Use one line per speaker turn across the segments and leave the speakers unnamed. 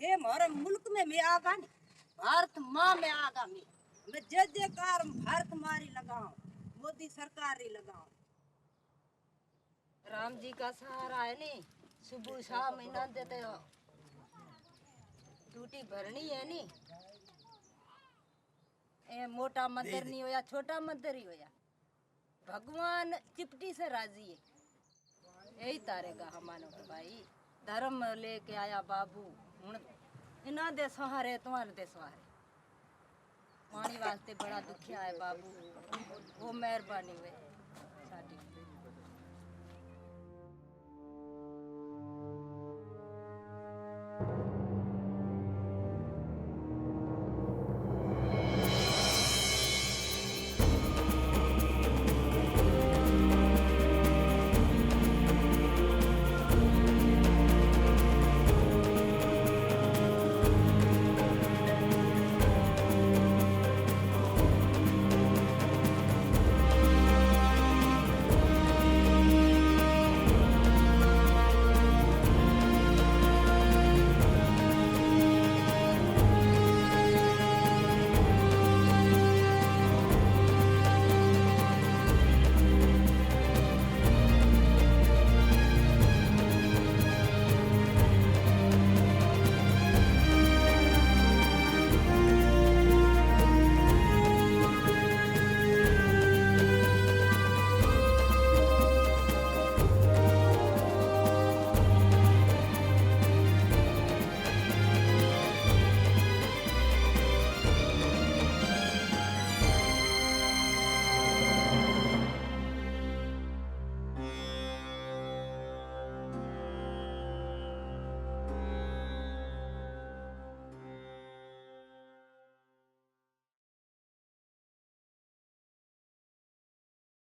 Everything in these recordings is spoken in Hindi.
हे हमारे मुल्क में मैं आगा नहीं, भारत माँ में आगा मैं जय जयकार भारत मारी लगाऊं, मोदी सरकार ही लगाऊं। राम जी का सहारा है नी, सुबह शाम इना देते हो, ड्यूटी भरनी है नी। ए मोटा मंदिर नहीं होया, छोटा मंदिर ही होया, भगवान चिपटी से राजी है। यही तारेगा हमारे को भाई, धर्म लेके आया बाबू हुण इना दे सहारे तुम्हारे दे सहारे। पानी वास्ते बड़ा दुखिया है बाबू, वो मेहरबानी हुए साडी।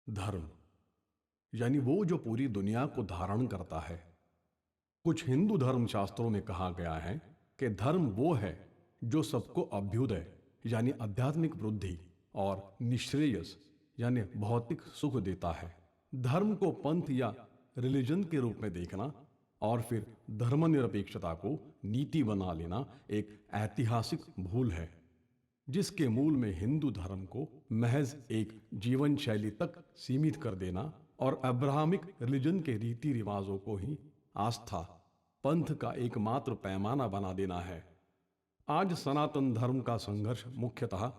धर्म यानी वो जो पूरी दुनिया को धारण करता है। कुछ हिंदू धर्म शास्त्रों में कहा गया है कि धर्म वो है जो सबको अभ्युदय यानी आध्यात्मिक वृद्धि और निश्रेयस यानी भौतिक सुख देता है। धर्म को पंथ या रिलीजन के रूप में देखना और फिर धर्मनिरपेक्षता को नीति बना लेना एक ऐतिहासिक भूल है, जिसके मूल में हिंदू धर्म को महज एक जीवन शैली तक सीमित कर देना और अब्राहमिक रिलीजन के रीति रिवाजों को ही आस्था पंथ का एकमात्र पैमाना बना देना है। आज सनातन धर्म का संघर्ष मुख्यतः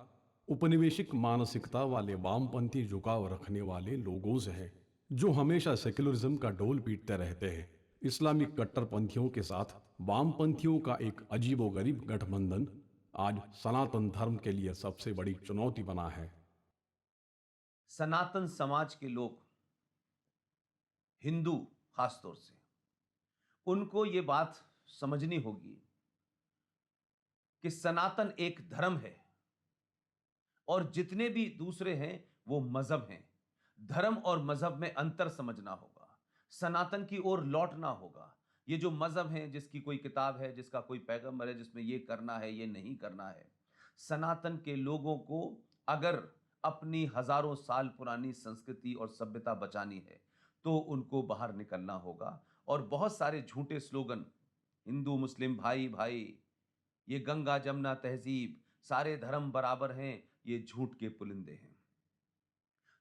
उपनिवेशिक मानसिकता वाले वामपंथी झुकाव रखने वाले लोगों से है, जो हमेशा सेक्युलरिज्म का डोल पीटते रहते हैं। इस्लामिक कट्टरपंथियों के साथ वामपंथियों का एक अजीबोगरीब गठबंधन आज सनातन धर्म के लिए सबसे बड़ी चुनौती बना है।
सनातन समाज के लोग, हिंदू खासतौर से, उनको ये बात समझनी होगी कि सनातन एक धर्म है और जितने भी दूसरे हैं वो मजहब हैं। धर्म और मजहब में अंतर समझना होगा, सनातन की ओर लौटना होगा। ये जो मजहब है, जिसकी कोई किताब है, जिसका कोई पैगंबर है, जिसमें ये करना है ये नहीं करना है, सनातन के लोगों को अगर अपनी हजारों साल पुरानी संस्कृति और सभ्यता बचानी है तो उनको बाहर निकलना होगा। और बहुत सारे झूठे स्लोगन, हिंदू मुस्लिम भाई भाई, ये गंगा जमुना तहजीब, सारे धर्म बराबर हैं, ये झूठ के पुलिंदे हैं।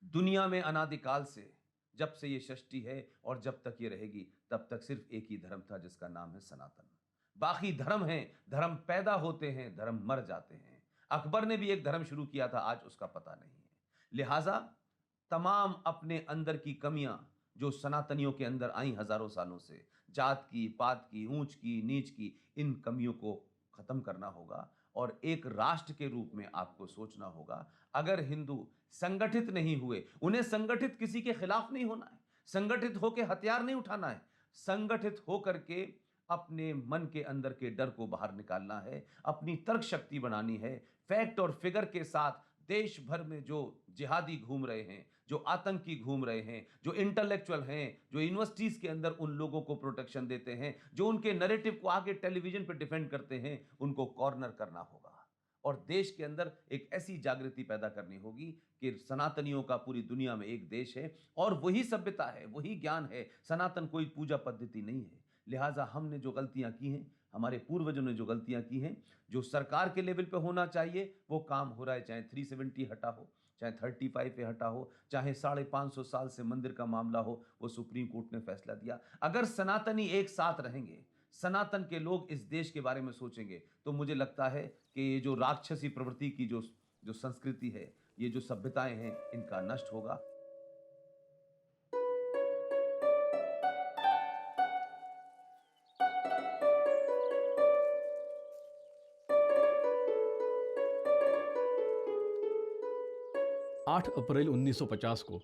दुनिया में अनादिकाल से, जब से ये सृष्टि है और जब तक ये रहेगी, तब तक सिर्फ एक ही धर्म था जिसका नाम है सनातन। बाकी धर्म हैं, धर्म पैदा होते हैं, धर्म मर जाते हैं। अकबर ने भी एक धर्म शुरू किया था, आज उसका पता नहीं है। लिहाजा तमाम अपने अंदर की कमियां जो सनातनियों के अंदर आई हजारों सालों से, जात की, पात की, ऊंच की, नीच की, इन कमियों को खत्म करना होगा और एक राष्ट्र के रूप में आपको सोचना होगा। अगर हिंदू संगठित नहीं हुए, उन्हें संगठित किसी के खिलाफ नहीं होना है, संगठित होकर हथियार नहीं उठाना है, संगठित होकर के अपने मन के अंदर के डर को बाहर निकालना है, अपनी तर्क शक्ति बनानी है। फैक्ट और फिगर के साथ देश भर में जो जिहादी घूम रहे हैं, जो आतंकी घूम रहे हैं, जो इंटेलेक्चुअल हैं, जो यूनिवर्सिटीज के अंदर उन लोगों को प्रोटेक्शन देते हैं, जो उनके नैरेटिव को आगे टेलीविजन पर डिफेंड करते हैं, उनको कॉर्नर करना होगा। और देश के अंदर एक ऐसी जागृति पैदा करनी होगी कि सनातनियों का पूरी दुनिया में एक देश है और वही सभ्यता है, वही ज्ञान है। सनातन कोई पूजा पद्धति नहीं है। लिहाजा हमने जो गलतियां की हैं, हमारे पूर्वजों ने जो गलतियां की हैं, जो सरकार के लेवल पे होना चाहिए वो काम हो रहा है। चाहे 370 हटा हो, चाहे 35 पे हटा हो, चाहे 550 साल से मंदिर का मामला हो, वो सुप्रीम कोर्ट ने फैसला दिया। अगर सनातनी एक साथ रहेंगे, सनातन के लोग इस देश के बारे में सोचेंगे, तो मुझे लगता है कि ये जो राक्षसी प्रवृत्ति की जो जो संस्कृति है, ये जो सभ्यताएं हैं, इनका नष्ट होगा।
8 अप्रैल 1950 को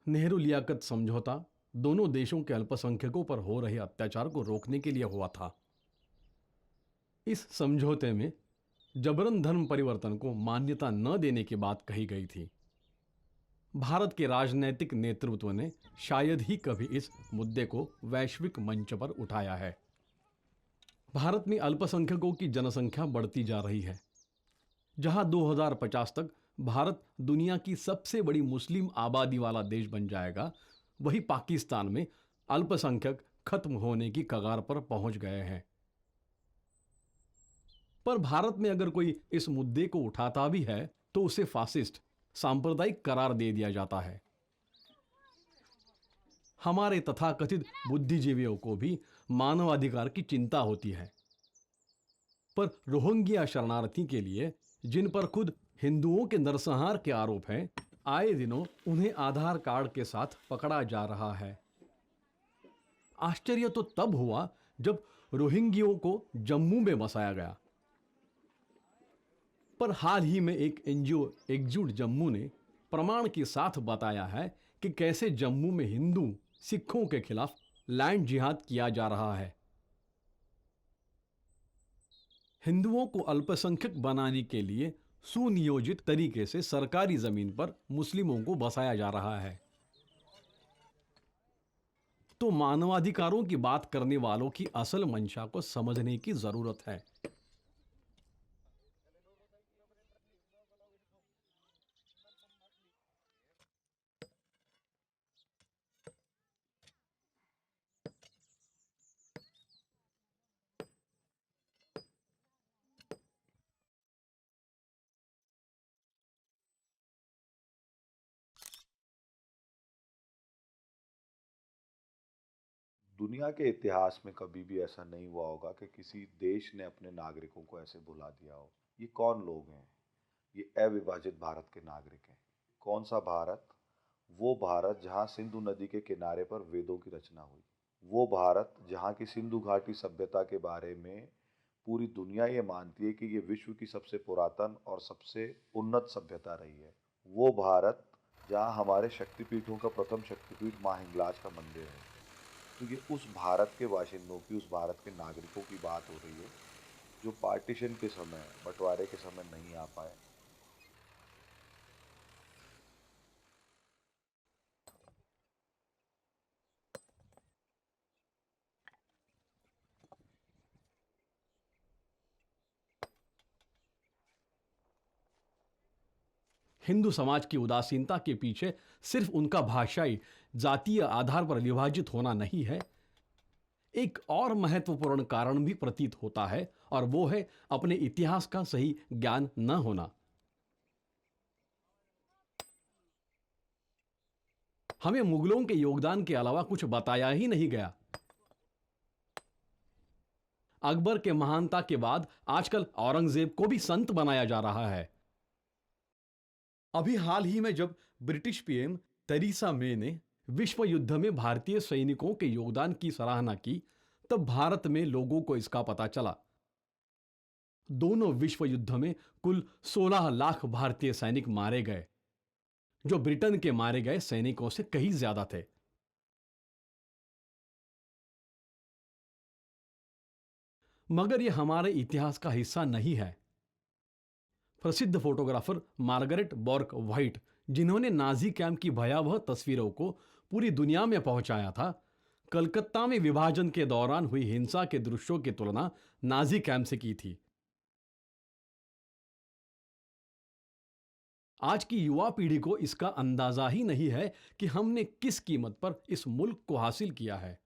नेहरू लियाकत समझौता दोनों देशों के अल्पसंख्यकों पर हो रहे अत्याचार को रोकने के लिए हुआ था। इस समझौते में जबरन धर्म परिवर्तन को मान्यता न देने की बात कही गई थी। भारत के राजनैतिक नेतृत्व ने शायद ही कभी इस मुद्दे को वैश्विक मंच पर उठाया है। भारत में अल्पसंख्यकों की जनसंख्या बढ़ती जा रही है। जहां 2050 तक भारत दुनिया की सबसे बड़ी मुस्लिम आबादी वाला देश बन जाएगा, वहीं पाकिस्तान में अल्पसंख्यक खत्म होने की कगार पर पहुंच गए हैं। पर भारत में अगर कोई इस मुद्दे को उठाता भी है तो उसे फासिस्ट, सांप्रदायिक करार दे दिया जाता है। हमारे तथाकथित बुद्धिजीवियों को भी मानवाधिकार की चिंता होती है, पर रोहिंग्या शरणार्थी के लिए, जिन पर खुद हिंदुओं के नरसंहार के आरोप हैं, आए दिनों उन्हें आधार कार्ड के साथ पकड़ा जा रहा है। आश्चर्य तो तब हुआ जब रोहिंग्यों को जम्मू में बसाया गया। पर हाल ही में एक एनजीओ एकजुट जम्मू ने प्रमाण के साथ बताया है कि कैसे जम्मू में हिंदू सिखों के खिलाफ लैंड जिहाद किया जा रहा है। हिंदुओं को अल्पसंख्यक बनाने के लिए सुनियोजित तरीके से सरकारी जमीन पर मुस्लिमों को बसाया जा रहा है। तो मानवाधिकारों की बात करने वालों की असल मंशा को समझने की जरूरत है।
दुनिया के इतिहास में कभी भी ऐसा नहीं हुआ होगा कि किसी देश ने अपने नागरिकों को ऐसे भुला दिया हो। ये कौन लोग हैं? ये अविभाजित भारत के नागरिक हैं। कौन सा भारत? वो भारत जहाँ सिंधु नदी के किनारे पर वेदों की रचना हुई। वो भारत जहाँ की सिंधु घाटी सभ्यता के बारे में पूरी दुनिया ये मानती है कि ये विश्व की सबसे पुरातन और सबसे उन्नत सभ्यता रही है। वो भारत जहाँ हमारे शक्तिपीठों का प्रथम शक्तिपीठ माँ हिंगलाज का मंदिर है। तो ये उस भारत के बाशिंदों की, उस भारत के नागरिकों की बात हो रही है जो पार्टीशन के समय, बंटवारे के समय नहीं आ पाए।
हिंदू समाज की उदासीनता के पीछे सिर्फ उनका भाषाई, जातीय आधार पर विभाजित होना नहीं है, एक और महत्वपूर्ण कारण भी प्रतीत होता है, और वो है अपने इतिहास का सही ज्ञान न होना। हमें मुगलों के योगदान के अलावा कुछ बताया ही नहीं गया। अकबर के महानता के बाद आजकल औरंगजेब को भी संत बनाया जा रहा है। अभी हाल ही में जब ब्रिटिश पीएम तेरेसा मे ने विश्व युद्ध में भारतीय सैनिकों के योगदान की सराहना की, तब भारत में लोगों को इसका पता चला। दोनों विश्व युद्ध में कुल 16 लाख भारतीय सैनिक मारे गए, जो ब्रिटेन के मारे गए सैनिकों से कहीं ज्यादा थे। मगर यह हमारे इतिहास का हिस्सा नहीं है। प्रसिद्ध फोटोग्राफर मार्गरेट बॉर्क व्हाइट, जिन्होंने नाजी कैंप की भयावह तस्वीरों को पूरी दुनिया में पहुंचाया था, कलकत्ता में विभाजन के दौरान हुई हिंसा के दृश्यों की तुलना नाजी कैंप से की थी। आज की युवा पीढ़ी को इसका अंदाजा ही नहीं है कि हमने किस कीमत पर इस मुल्क को हासिल किया है।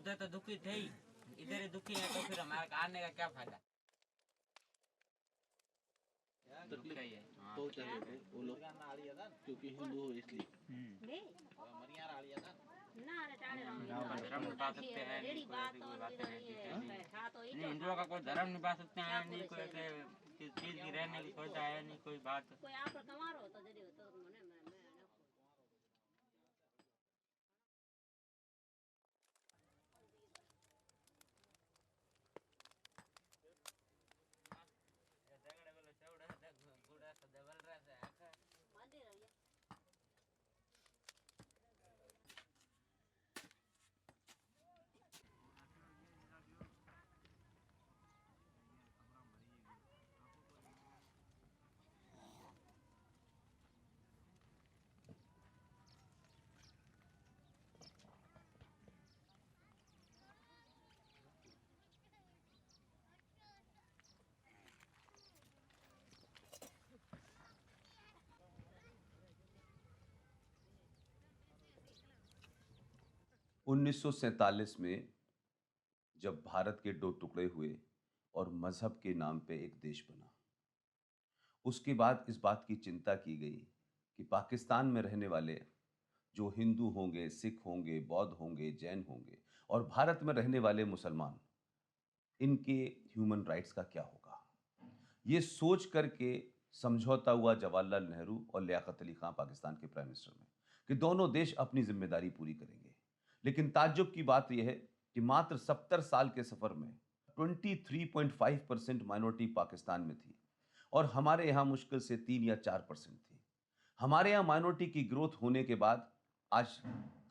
उधर तो दुखी थे ही, इधर ही दुखी है, तो फिर हमारे आने का क्या फायदा।
तकलीफ पहुंचा देते वो लोग क्योंकि हिंदू हो इसलिए।
धर्म निभा सकते हैं नहीं, कोई ऐसी कोई बात नहीं है। नहीं, हिंदुओं का कोई धर्म निभा सकते हैं नहीं, कोई ऐसे चीज की रहने की सोचा है नहीं, कोई बात।
उन्नीस सौ सैंतालीस में जब भारत के दो टुकड़े हुए और मजहब के नाम पे एक देश बना, उसके बाद इस बात की चिंता की गई कि पाकिस्तान में रहने वाले जो हिंदू होंगे, सिख होंगे, बौद्ध होंगे, जैन होंगे और भारत में रहने वाले मुसलमान, इनके ह्यूमन राइट्स का क्या होगा। ये सोच करके समझौता हुआ जवाहरलाल नेहरू और लियाकत अली खान पाकिस्तान के प्राइम मिनिस्टर में कि दोनों देश अपनी जिम्मेदारी पूरी करेंगे। लेकिन ताज्जुब की बात यह है कि मात्र 70 साल के सफर में 23.5% माइनॉरिटी पाकिस्तान में थी और हमारे यहाँ मुश्किल से 3 या 4% थी। हमारे यहाँ माइनॉरिटी की ग्रोथ होने के बाद आज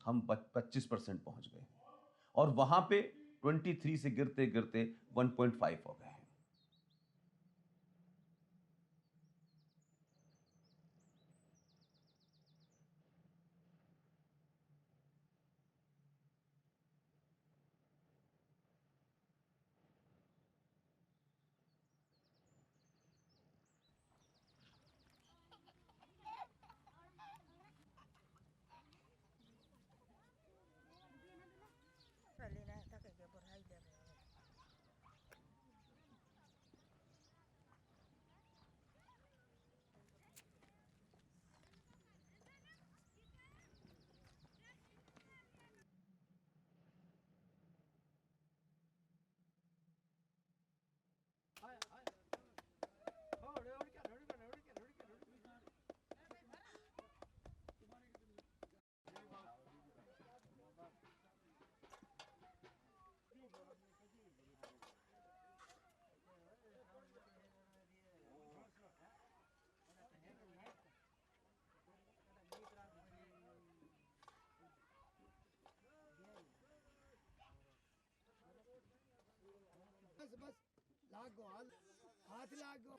हम 25% पहुंच गए और वहां पे 23 से गिरते गिरते 1.5 हो गए हैं।
बस लागो हाथ लागो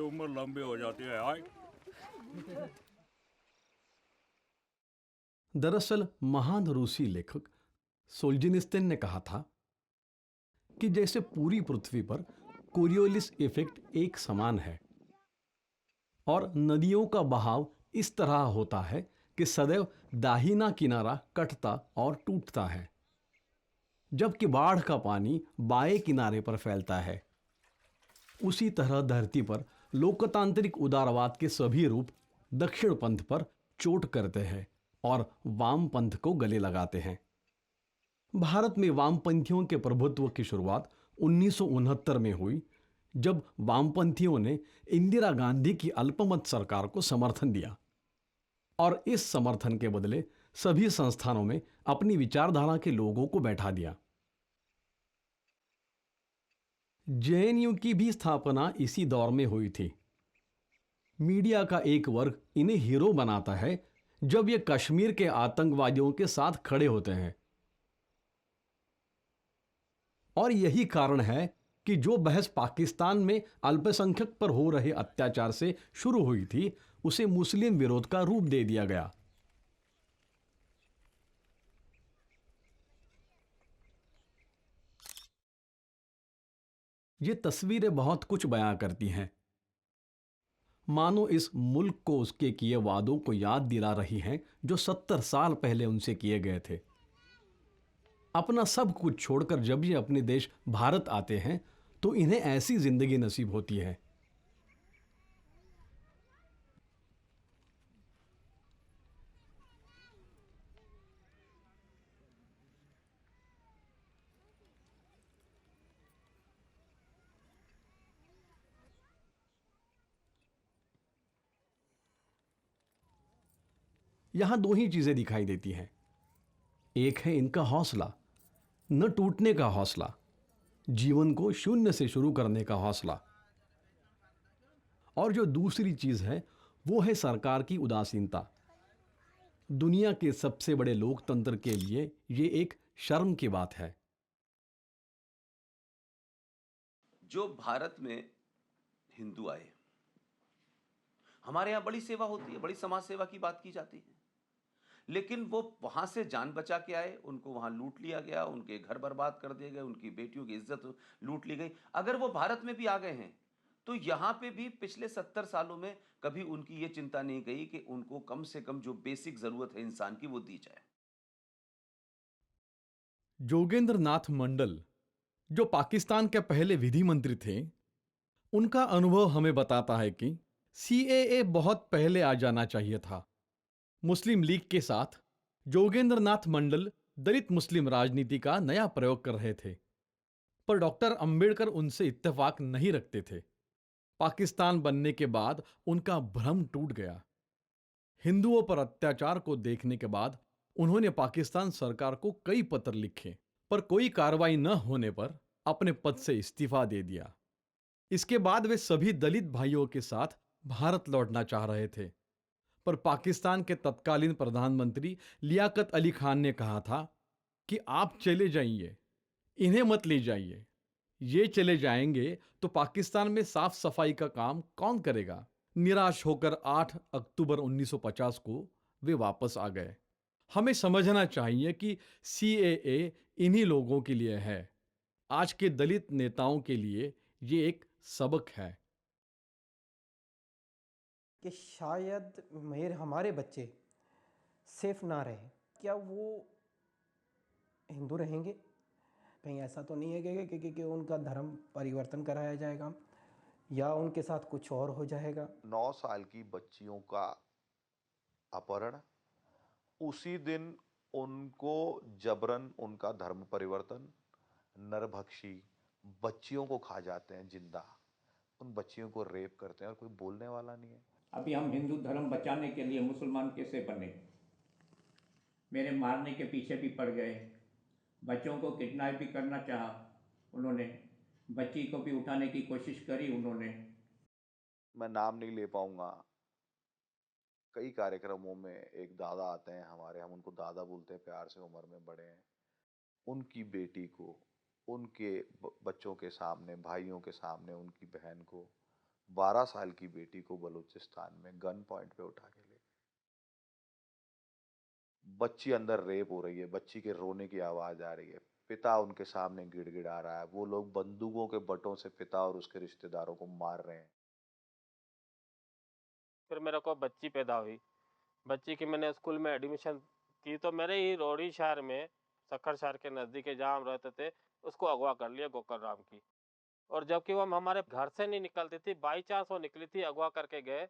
उम्र लंबी हो जाती है।
दरअसल महान रूसी लेखक सोल्जिनिस्तिन ने कहा था कि जैसे पूरी पृथ्वी पर कोरियोलिस इफेक्ट एक समान है और नदियों का बहाव इस तरह होता है कि सदैव दाहिना किनारा कटता और टूटता है, जबकि बाढ़ का पानी बाएं किनारे पर फैलता है। उसी तरह धरती पर लोकतांत्रिक उदारवाद के सभी रूप दक्षिण पंथ पर चोट करते हैं और वामपंथ को गले लगाते हैं। भारत में वामपंथियों के प्रभुत्व की शुरुआत 1969 में हुई, जब वामपंथियों ने इंदिरा गांधी की अल्पमत सरकार को समर्थन दिया और इस समर्थन के बदले सभी संस्थानों में अपनी विचारधारा के लोगों को बैठा दिया। जेएनयू की भी स्थापना इसी दौर में हुई थी। मीडिया का एक वर्ग इन्हें हीरो बनाता है जब ये कश्मीर के आतंकवादियों के साथ खड़े होते हैं, और यही कारण है कि जो बहस पाकिस्तान में अल्पसंख्यक पर हो रहे अत्याचार से शुरू हुई थी, उसे मुस्लिम विरोध का रूप दे दिया गया। ये तस्वीरें बहुत कुछ बयां करती हैं। मानो इस मुल्क को उसके किए वादों को याद दिला रही हैं जो 70 साल पहले उनसे किए गए थे। अपना सब कुछ छोड़कर जब ये अपने देश भारत आते हैं तो इन्हें ऐसी जिंदगी नसीब होती है। यहां दो ही चीजें दिखाई देती हैं। एक है इनका हौसला, न टूटने का हौसला, जीवन को शून्य से शुरू करने का हौसला। और जो दूसरी चीज है वो है सरकार की उदासीनता। दुनिया के सबसे बड़े लोकतंत्र के लिए ये एक शर्म की बात है।
जो भारत में हिंदू आए, हमारे यहां बड़ी सेवा होती है, बड़ी समाज सेवा की बात की जाती है, लेकिन वो वहां से जान बचा के आए, उनको वहां लूट लिया गया, उनके घर बर्बाद कर दिए गए, उनकी बेटियों की इज्जत लूट ली गई। अगर वो भारत में भी आ गए हैं तो यहां पे भी पिछले 70 सालों में कभी उनकी ये चिंता नहीं गई कि उनको कम से कम जो बेसिक जरूरत है इंसान की वो दी जाए।
जोगेंद्र नाथ मंडल, जो पाकिस्तान के पहले विधि मंत्री थे, उनका अनुभव हमें बताता है कि सीएए बहुत पहले आ जाना चाहिए था। मुस्लिम लीग के साथ जोगेंद्र नाथ मंडल दलित मुस्लिम राजनीति का नया प्रयोग कर रहे थे, पर डॉक्टर अंबेडकर उनसे इत्तेफाक नहीं रखते थे। पाकिस्तान बनने के बाद उनका भ्रम टूट गया। हिंदुओं पर अत्याचार को देखने के बाद उन्होंने पाकिस्तान सरकार को कई पत्र लिखे, पर कोई कार्रवाई न होने पर अपने पद से इस्तीफा दे दिया। इसके बाद वे सभी दलित भाइयों के साथ भारत लौटना चाह रहे थे, पर पाकिस्तान के तत्कालीन प्रधानमंत्री लियाकत अली खान ने कहा था कि आप चले जाइए, इन्हें मत ले जाइए। ये चले जाएंगे तो पाकिस्तान में साफ सफाई का काम कौन करेगा। निराश होकर 8 अक्टूबर 1950 को वे वापस आ गए। हमें समझना चाहिए कि सीएए इन्हीं लोगों के लिए है। आज के दलित नेताओं के लिए ये एक सबक है
कि शायद मेरे हमारे बच्चे सेफ ना रहे। क्या वो हिंदू रहेंगे? कहीं ऐसा तो नहीं है कि उनका धर्म परिवर्तन कराया जाएगा या उनके साथ कुछ और हो जाएगा।
9 साल की बच्चियों का अपहरण, उसी दिन उनको जबरन उनका धर्म परिवर्तन, नरभक्षी बच्चियों को खा जाते हैं जिंदा, उन बच्चियों को रेप करते हैं और कोई बोलने वाला नहीं है।
अभी हम हिंदू धर्म बचाने के लिए मुसलमान कैसे बने? मेरे मारने के पीछे भी पड़ गए, बच्चों को किडनैप भी करना चाहा उन्होंने, बच्ची को भी उठाने की कोशिश करी उन्होंने।
मैं नाम नहीं ले पाऊंगा। कई कार्यक्रमों में एक दादा आते हैं हमारे, हम उनको दादा बोलते हैं प्यार से, उम्र में बड़े हैं। उनकी बेटी को, उनके बच्चों के सामने, भाइयों के सामने, उनकी बहन को, 12 साल की बेटी को बलूचिस्तान में गन पॉइंट पे उठा के ले, बच्ची अंदर रेप हो रही है, बच्ची के रोने की आवाज आ रही है, पिता उनके सामने गिड़गिड़ा रहा है, वो लोग बंदूकों के बटों से पिता और उसके रिश्तेदारों को मार रहे हैं।
फिर मेरे को बच्ची पैदा हुई, बच्ची की मैंने स्कूल में एडमिशन की तो मेरे ही रोड़ी शहर में, सक्खर शहर के नज़दीक जहाँ हम रहते थे, उसको अगवा कर लिया गोकर राम की। और जबकि वो हमारे घर से नहीं निकलती थी, बाई चांस वो निकली थी, अगवा करके गए।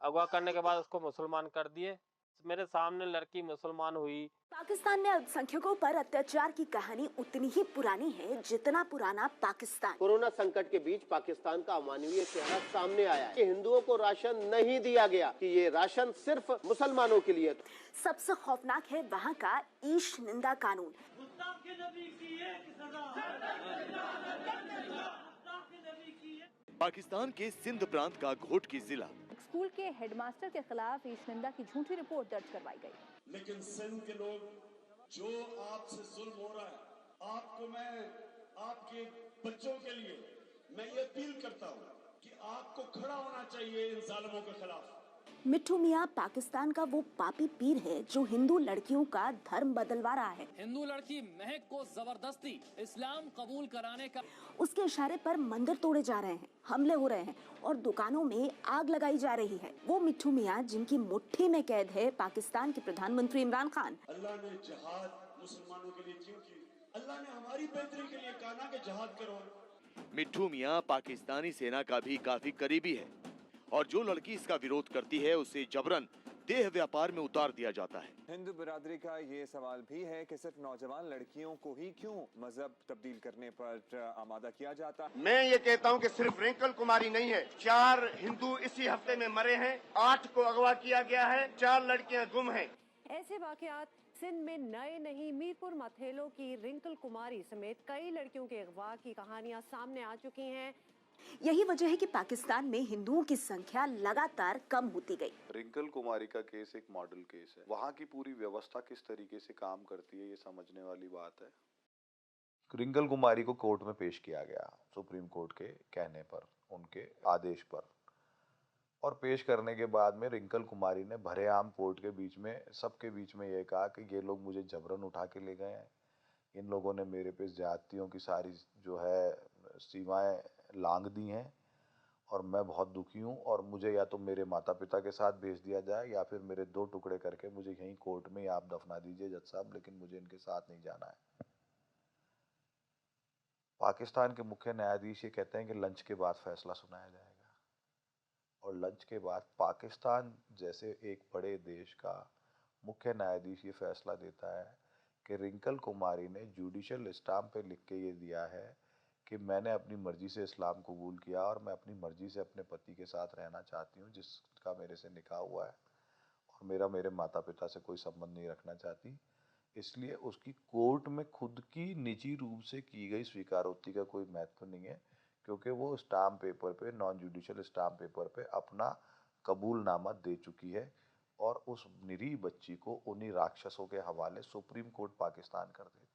अगवा करने के बाद उसको मुसलमान कर दिए। मेरे सामने लड़की मुसलमान हुई।
पाकिस्तान में अल्पसंख्यकों पर अत्याचार की कहानी उतनी ही पुरानी है जितना पुराना पाकिस्तान।
कोरोना संकट के बीच पाकिस्तान का अमानवीय चेहरा सामने आया है कि हिंदुओं को राशन नहीं दिया गया, कि ये राशन सिर्फ मुसलमानों के लिए।
सबसे खौफनाक है वहाँ का ईश निंदा कानून।
पाकिस्तान के सिंध प्रांत का घोटकी जिला,
स्कूल के हेडमास्टर के खिलाफ ईशनिंदा की झूठी रिपोर्ट दर्ज करवाई गई।
लेकिन सिंध के लोग, जो आपसे जुल्म हो रहा है, आपको मैं आपके बच्चों के लिए मैं ये अपील करता हूँ कि आपको खड़ा होना चाहिए इन जालिमों के खिलाफ।
मिट्ठू मियां पाकिस्तान का वो पापी पीर है जो हिंदू लड़कियों का धर्म बदलवा रहा है।
हिंदू लड़की महक को जबरदस्ती इस्लाम कबूल कराने का
उसके इशारे पर मंदिर तोड़े जा रहे हैं, हमले हो रहे हैं और दुकानों में आग लगाई जा रही है। वो मिट्ठू मियां जिनकी मुट्ठी में कैद है पाकिस्तान के प्रधानमंत्री इमरान खान।
अल्लाह ने जिहाद मुसलमानों के लिए क्यों की? अल्लाह ने हमारी बेहतरी के लिए कहा ना कि जिहाद करो।
मिट्ठू मियां पाकिस्तानी सेना का भी काफी करीबी है और जो लड़की इसका विरोध करती है उसे जबरन देह व्यापार में उतार दिया जाता है।
हिंदू बिरादरी का ये सवाल भी है कि सिर्फ नौजवान लड़कियों को ही क्यों मजहब तब्दील करने पर आमादा किया जाता है।
मैं ये कहता हूँ कि सिर्फ रिंकल कुमारी नहीं है, 4 हिंदू इसी हफ्ते में मरे हैं, 8 को अगवा किया गया है, 4 लड़कियां गुम हैं।
ऐसे वाकयात सिंध में नए नहीं। मीरपुर मथेलो की रिंकल कुमारी समेत कई लड़कियों के अगवा की कहानियां सामने आ चुकी हैं।
यही वजह है कि पाकिस्तान में हिंदुओं की संख्या लगातार कम होती गई।
रिंकल कुमारी का केस एक मॉडल केस है। वहाँ की पूरी व्यवस्था किस तरीके से काम करती है ये समझने वाली बात है। रिंकल कुमारी को कोर्ट में पेश किया गया सुप्रीम कोर्ट के कहने पर, उनके आदेश पर, और पेश करने के बाद में रिंकल कुमारी ने भरेआम कोर्ट के बीच में सबके बीच में ये कहा कि ये लोग मुझे जबरन उठा के ले गए हैं, इन लोगों ने मेरे पे ज्यादतियों की सारी जो है सीमाएं लांघ दी हैं और मैं बहुत दुखी हूँ और मुझे या तो मेरे माता पिता के साथ भेज दिया जाए या फिर मेरे 2 टुकड़े करके मुझे यहीं कोर्ट में आप दफना दीजिए जज साहब, लेकिन मुझे इनके साथ नहीं जाना है। पाकिस्तान के मुख्य न्यायाधीश ये कहते हैं कि लंच के बाद फैसला सुनाया जाएगा और लंच के बाद पाकिस्तान जैसे एक बड़े देश का मुख्य न्यायाधीश ये फैसला देता है कि रिंकल कुमारी ने जुडिशियल स्टाम्प पे लिख के ये दिया है कि मैंने अपनी मर्जी से इस्लाम कबूल किया और मैं अपनी मर्जी से अपने पति के साथ रहना चाहती हूँ जिसका मेरे से निकाह हुआ है और मेरे माता पिता से कोई संबंध नहीं रखना चाहती। इसलिए उसकी कोर्ट में खुद की निजी रूप से की गई स्वीकारोक्ति का कोई महत्व नहीं है क्योंकि वो स्टाम्प पेपर पे, नॉन जुडिशियल स्टाम्प पेपर पे अपना कबूलनामा दे चुकी है और उस निरीह बच्ची को उन्हीं राक्षसों के हवाले सुप्रीम कोर्ट पाकिस्तान कर देती है।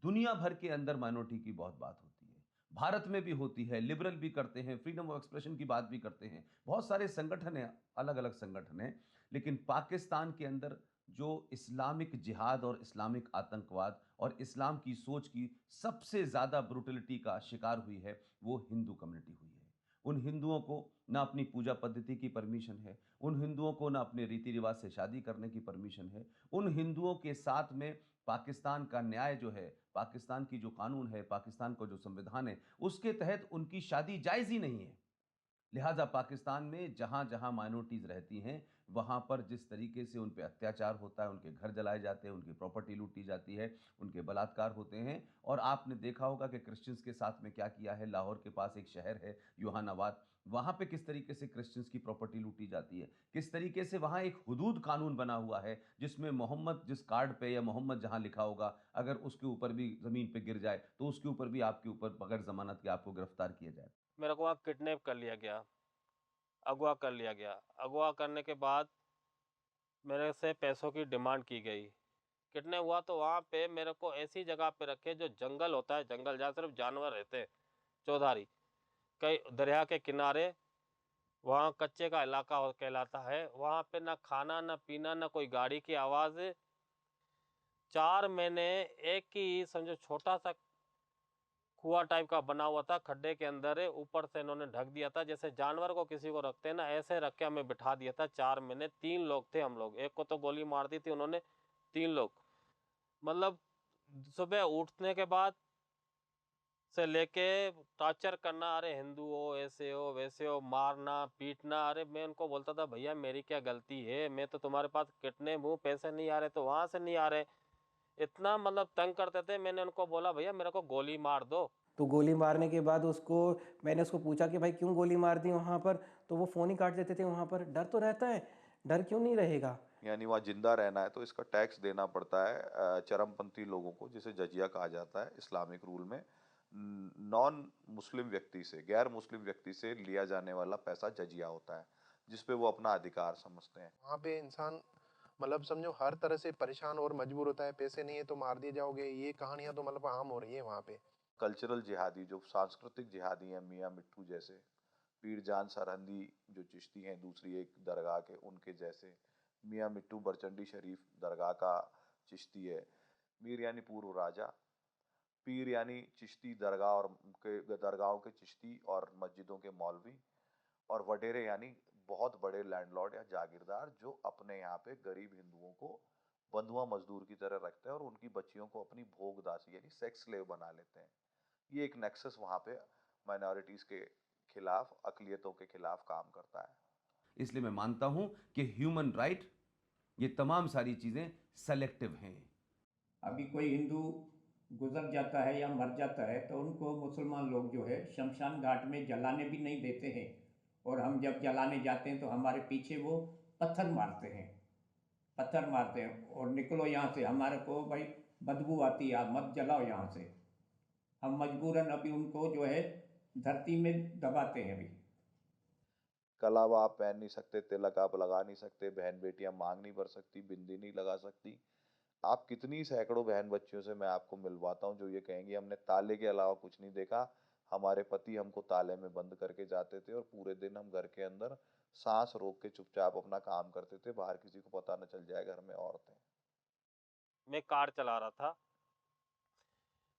दुनिया भर के अंदर माइनॉरिटी की बहुत बात होती है, भारत में भी होती है, लिबरल भी करते हैं, फ्रीडम ऑफ एक्सप्रेशन की बात भी करते हैं, बहुत सारे संगठन हैं, अलग अलग संगठन हैं, लेकिन पाकिस्तान के अंदर जो इस्लामिक जिहाद और इस्लामिक आतंकवाद और इस्लाम की सोच की सबसे ज़्यादा ब्रूटलिटी का शिकार हुई है वो हिंदू कम्युनिटी हुई है। उन हिंदुओं को ना अपनी पूजा पद्धति की परमिशन है, उन हिंदुओं को ना अपने रीति रिवाज से शादी करने की परमिशन है, उन हिंदुओं के साथ में पाकिस्तान का न्याय जो है, पाकिस्तान की जो कानून है, पाकिस्तान का जो संविधान है, उसके तहत उनकी शादी जायज़ ही नहीं है। लिहाजा पाकिस्तान में जहाँ जहाँ माइनॉरिटीज़ रहती हैं वहाँ पर जिस तरीके से उन पे अत्याचार होता है, उनके घर जलाए जाते हैं, उनकी प्रॉपर्टी लूटी जाती है, उनके बलात्कार होते हैं। और आपने देखा होगा कि क्रिश्चियंस के साथ में क्या किया है। लाहौर के पास एक शहर है योहानाबाद, वहाँ पे किस तरीके से क्रिश्चियंस की प्रॉपर्टी लूटी जाती है, किस तरीके से वहाँ एक हुदूद कानून बना हुआ है जिसमें मोहम्मद जिस कार्ड पे या मोहम्मद जहाँ लिखा होगा अगर उसके ऊपर भी ज़मीन पे गिर जाए तो उसके ऊपर भी आपके ऊपर बगैर जमानत के आपको गिरफ्तार किया जाए।
मेरे को वहाँ किडनैप कर लिया गया, अगवा कर लिया गया। अगवा करने के बाद मेरे से पैसों की डिमांड की गई। किडनैप हुआ तो वहाँ पे मेरे को ऐसी जगह पे रखे जो जंगल होता है, जंगल जहाँ सिर्फ जानवर रहते हैं, चौधारी, कई दरिया के किनारे, वहाँ कच्चे का इलाका कहलाता है। वहाँ पे ना खाना ना पीना ना कोई गाड़ी की आवाज़। 4 महीने एक ही समझो छोटा सा कुआं टाइप का बना हुआ था, खड्डे के अंदर है, ऊपर से इन्होंने ढक दिया था जैसे जानवर को किसी को रखते हैं ना, ऐसे रख के हमें बिठा दिया था। 4 महीने 3 लोग थे हम लोग, एक को तो गोली मार दी थी उन्होंने, 3 लोग। मतलब सुबह उठने के बाद से लेके टॉर्चर करना, अरे हिंदू हो, ऐसे हो वैसे हो, मारना पीटना। अरे मैं उनको बोलता था भैया मेरी क्या गलती है, मैं तो तुम्हारे पास किडनैप हूँ, पैसे नहीं आ रहे तो वहाँ से नहीं आ रहे, इतना मतलब तंग करते थे। मैंने उनको बोला भैया मेरे को गोली मार दो।
तो गोली मारने के बाद मैंने उसको पूछा कि भाई क्यों गोली मार दी वहाँ पर, तो वो फ़ोन ही काट देते थे। वहाँ पर डर तो रहता है, डर क्यों नहीं रहेगा।
यानी वहाँ जिंदा रहना है तो इसका टैक्स देना पड़ता है चरमपंथी लोगों को, जिसे जजिया कहा जाता है इस्लामिक रूल में। नॉन मुस्लिम व्यक्ति से, गैर मुस्लिम व्यक्ति से लिया जाने वाला पैसा जजिया होता है जिसपे वो अपना अधिकार समझते हैं।
वहाँ पे इंसान
मतलब समझो हर तरह से परेशान और मजबूर होता है, पैसे नहीं है तो मार दिए जाओगे, ये कहानियां तो मतलब आम हो रही है वहाँ पे।
कल्चरल जिहादी, जो सांस्कृतिक जिहादी हैं, मियाँ मिट्टू जैसे, पीर जान सरहंदी जो चिश्ती हैं दूसरी एक दरगाह के, उनके जैसे, मियाँ मिट्टू बरचंडी शरीफ दरगाह का चिश्ती है, मीर यानी पूर्व राजा, पीर यानी चिश्ती दरगाह और के दरगाहों के चिश्ती और मस्जिदों के मौलवी, और वडेरे यानी बहुत बड़े लैंडलॉर्ड या जागीरदार जो अपने यहाँ पे गरीब हिंदुओं को बंधुआ मजदूर की तरह रखते हैं और उनकी बच्चियों को अपनी भोग दासी यानी सेक्स स्लेव बना लेते हैं। ये एक नेक्सस वहाँ पे माइनॉरिटीज के खिलाफ, अकलियतों के खिलाफ काम करता है।
इसलिए मैं मानता हूं कि ह्यूमन राइट, ये तमाम सारी चीजें सेलेक्टिव हैं।
अभी कोई हिंदू गुजर जाता है या मर जाता है तो उनको मुसलमान लोग जो है शमशान घाट में जलाने भी नहीं देते हैं, और हम जब जलाने जाते हैं तो हमारे पीछे वो पत्थर मारते हैं और निकलो यहाँ से, हमारे को भाई बदबू आती है, आप मत जलाओ यहाँ से। हम मजबूरन अभी उनको जो है धरती में दबाते हैं। अभी
कलावा आप पहन नहीं सकते, तिलक आप लगा नहीं सकते, बहन बेटियां मांग नहीं भर सकती, बिंदी नहीं लगा सकती। आप कितनी सैकड़ों बहन बच्चियों से मैं आपको मिलवाता हूँ जो ये कहेंगी हमने ताले के अलावा कुछ नहीं देखा, हमारे पति हमको ताले में बंद करके जाते थे और पूरे दिन हम घर के अंदर सांस रोक के चुपचाप अपना काम करते थे, बाहर किसी को पता न चल जाए घर में औरतें।
मैं कार चला रहा था,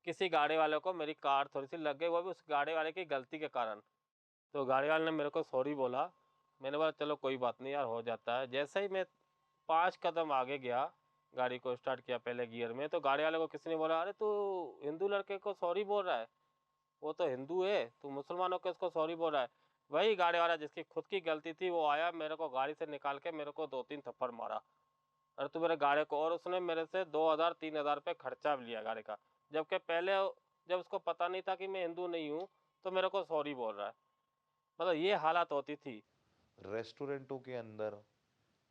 किसी गाड़ी वाले को मेरी कार थोड़ी सी लग गई, वो भी उस गाड़ी वाले की गलती के कारण। तो गाड़ी वाले ने मेरे को सॉरी बोला, मैंने बोला चलो कोई बात नहीं यार, हो जाता है। जैसे ही मैं 5 कदम आगे गया, गाड़ी को स्टार्ट किया पहले गियर में, तो गाड़ी वाले को किसी ने बोला अरे तू हिंदू लड़के को सॉरी बोल रहा है, वो तो हिंदू है, तू मुसलमानों के उसको सॉरी बोल रहा है। वही गाड़ी वाला जिसकी खुद की गलती थी वो आया, मेरे को गाड़ी से निकाल के मेरे को 2-3 थप्पड़ मारा, अरे तू मेरे गाड़ी को, और उसने मेरे से 2000-3000 रुपये खर्चा भी लिया गाड़ी का, जबकि पहले जब उसको पता नहीं था कि मैं हिंदू नहीं हूँ तो मेरे को सॉरी बोल रहा है। मतलब ये हालत होती थी।
रेस्टोरेंटों के अंदर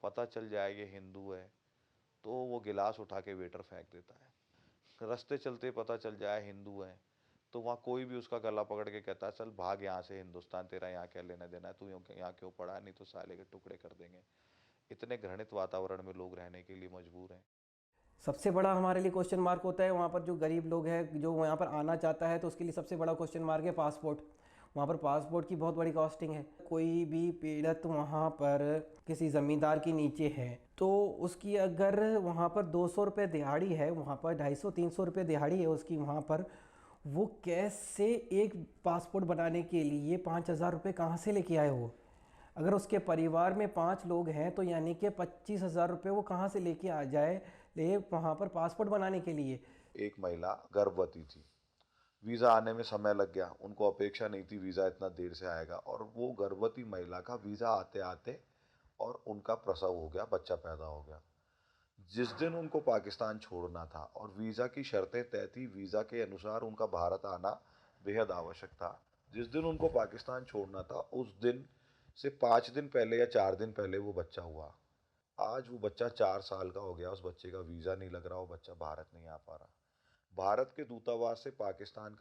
पता चल जाए ये हिंदू है तो वो गिलास उठा के वेटर फेंक देता है। रास्ते चलते पता चल जाए हिंदू है तो वहाँ कोई भी उसका गला पकड़ के कहता है चल भाग यहाँ से हिंदुस्तान, तेरा यहाँ क्या लेना देना है, तू यहाँ क्यों पड़ा, नहीं तो साले के टुकड़े कर देंगे। इतने घृणित वातावरण में लोग रहने के लिए मजबूर हैं।
सबसे बड़ा हमारे लिए क्वेश्चन मार्क होता है वहाँ पर जो गरीब लोग हैं, जो यहाँ पर आना चाहता है तो उसके लिए सबसे बड़ा क्वेश्चन मार्क है पासपोर्ट। वहाँ पर पासपोर्ट की बहुत बड़ी कॉस्टिंग है। कोई भी पीड़ित वहाँ पर किसी ज़मींदार के नीचे है तो उसकी अगर वहाँ पर 200 रुपये दिहाड़ी है, वहाँ पर 250-300 रुपये दिहाड़ी है उसकी, वहाँ पर वो कैसे एक पासपोर्ट बनाने के लिए 5000 रुपये कहाँ से लेके आए वो? अगर उसके परिवार में 5 लोग हैं तो यानी कि 25,000 रुपये वो कहाँ से लेके आ जाए ले वहाँ पर पासपोर्ट बनाने के लिए।
एक महिला गर्भवती थी, वीज़ा आने में समय लग गया, उनको अपेक्षा नहीं थी वीज़ा इतना देर से आएगा, और वो गर्भवती महिला का वीज़ा आते आते और उनका प्रसव हो गया, बच्चा पैदा हो गया। जिस दिन उनको पाकिस्तान छोड़ना था और वीज़ा की शर्तें तय थी, वीज़ा के अनुसार उनका भारत आना बेहद आवश्यक था, जिस दिन उनको पाकिस्तान छोड़ना था उस दिन से 5 दिन पहले या 4 दिन पहले वो बच्चा हुआ। आज वो बच्चा 4 साल का हो गया, उस बच्चे का वीज़ा नहीं लग रहा, वो बच्चा भारत नहीं आ पा रहा। भारत के दूतावास से पाकिस्तान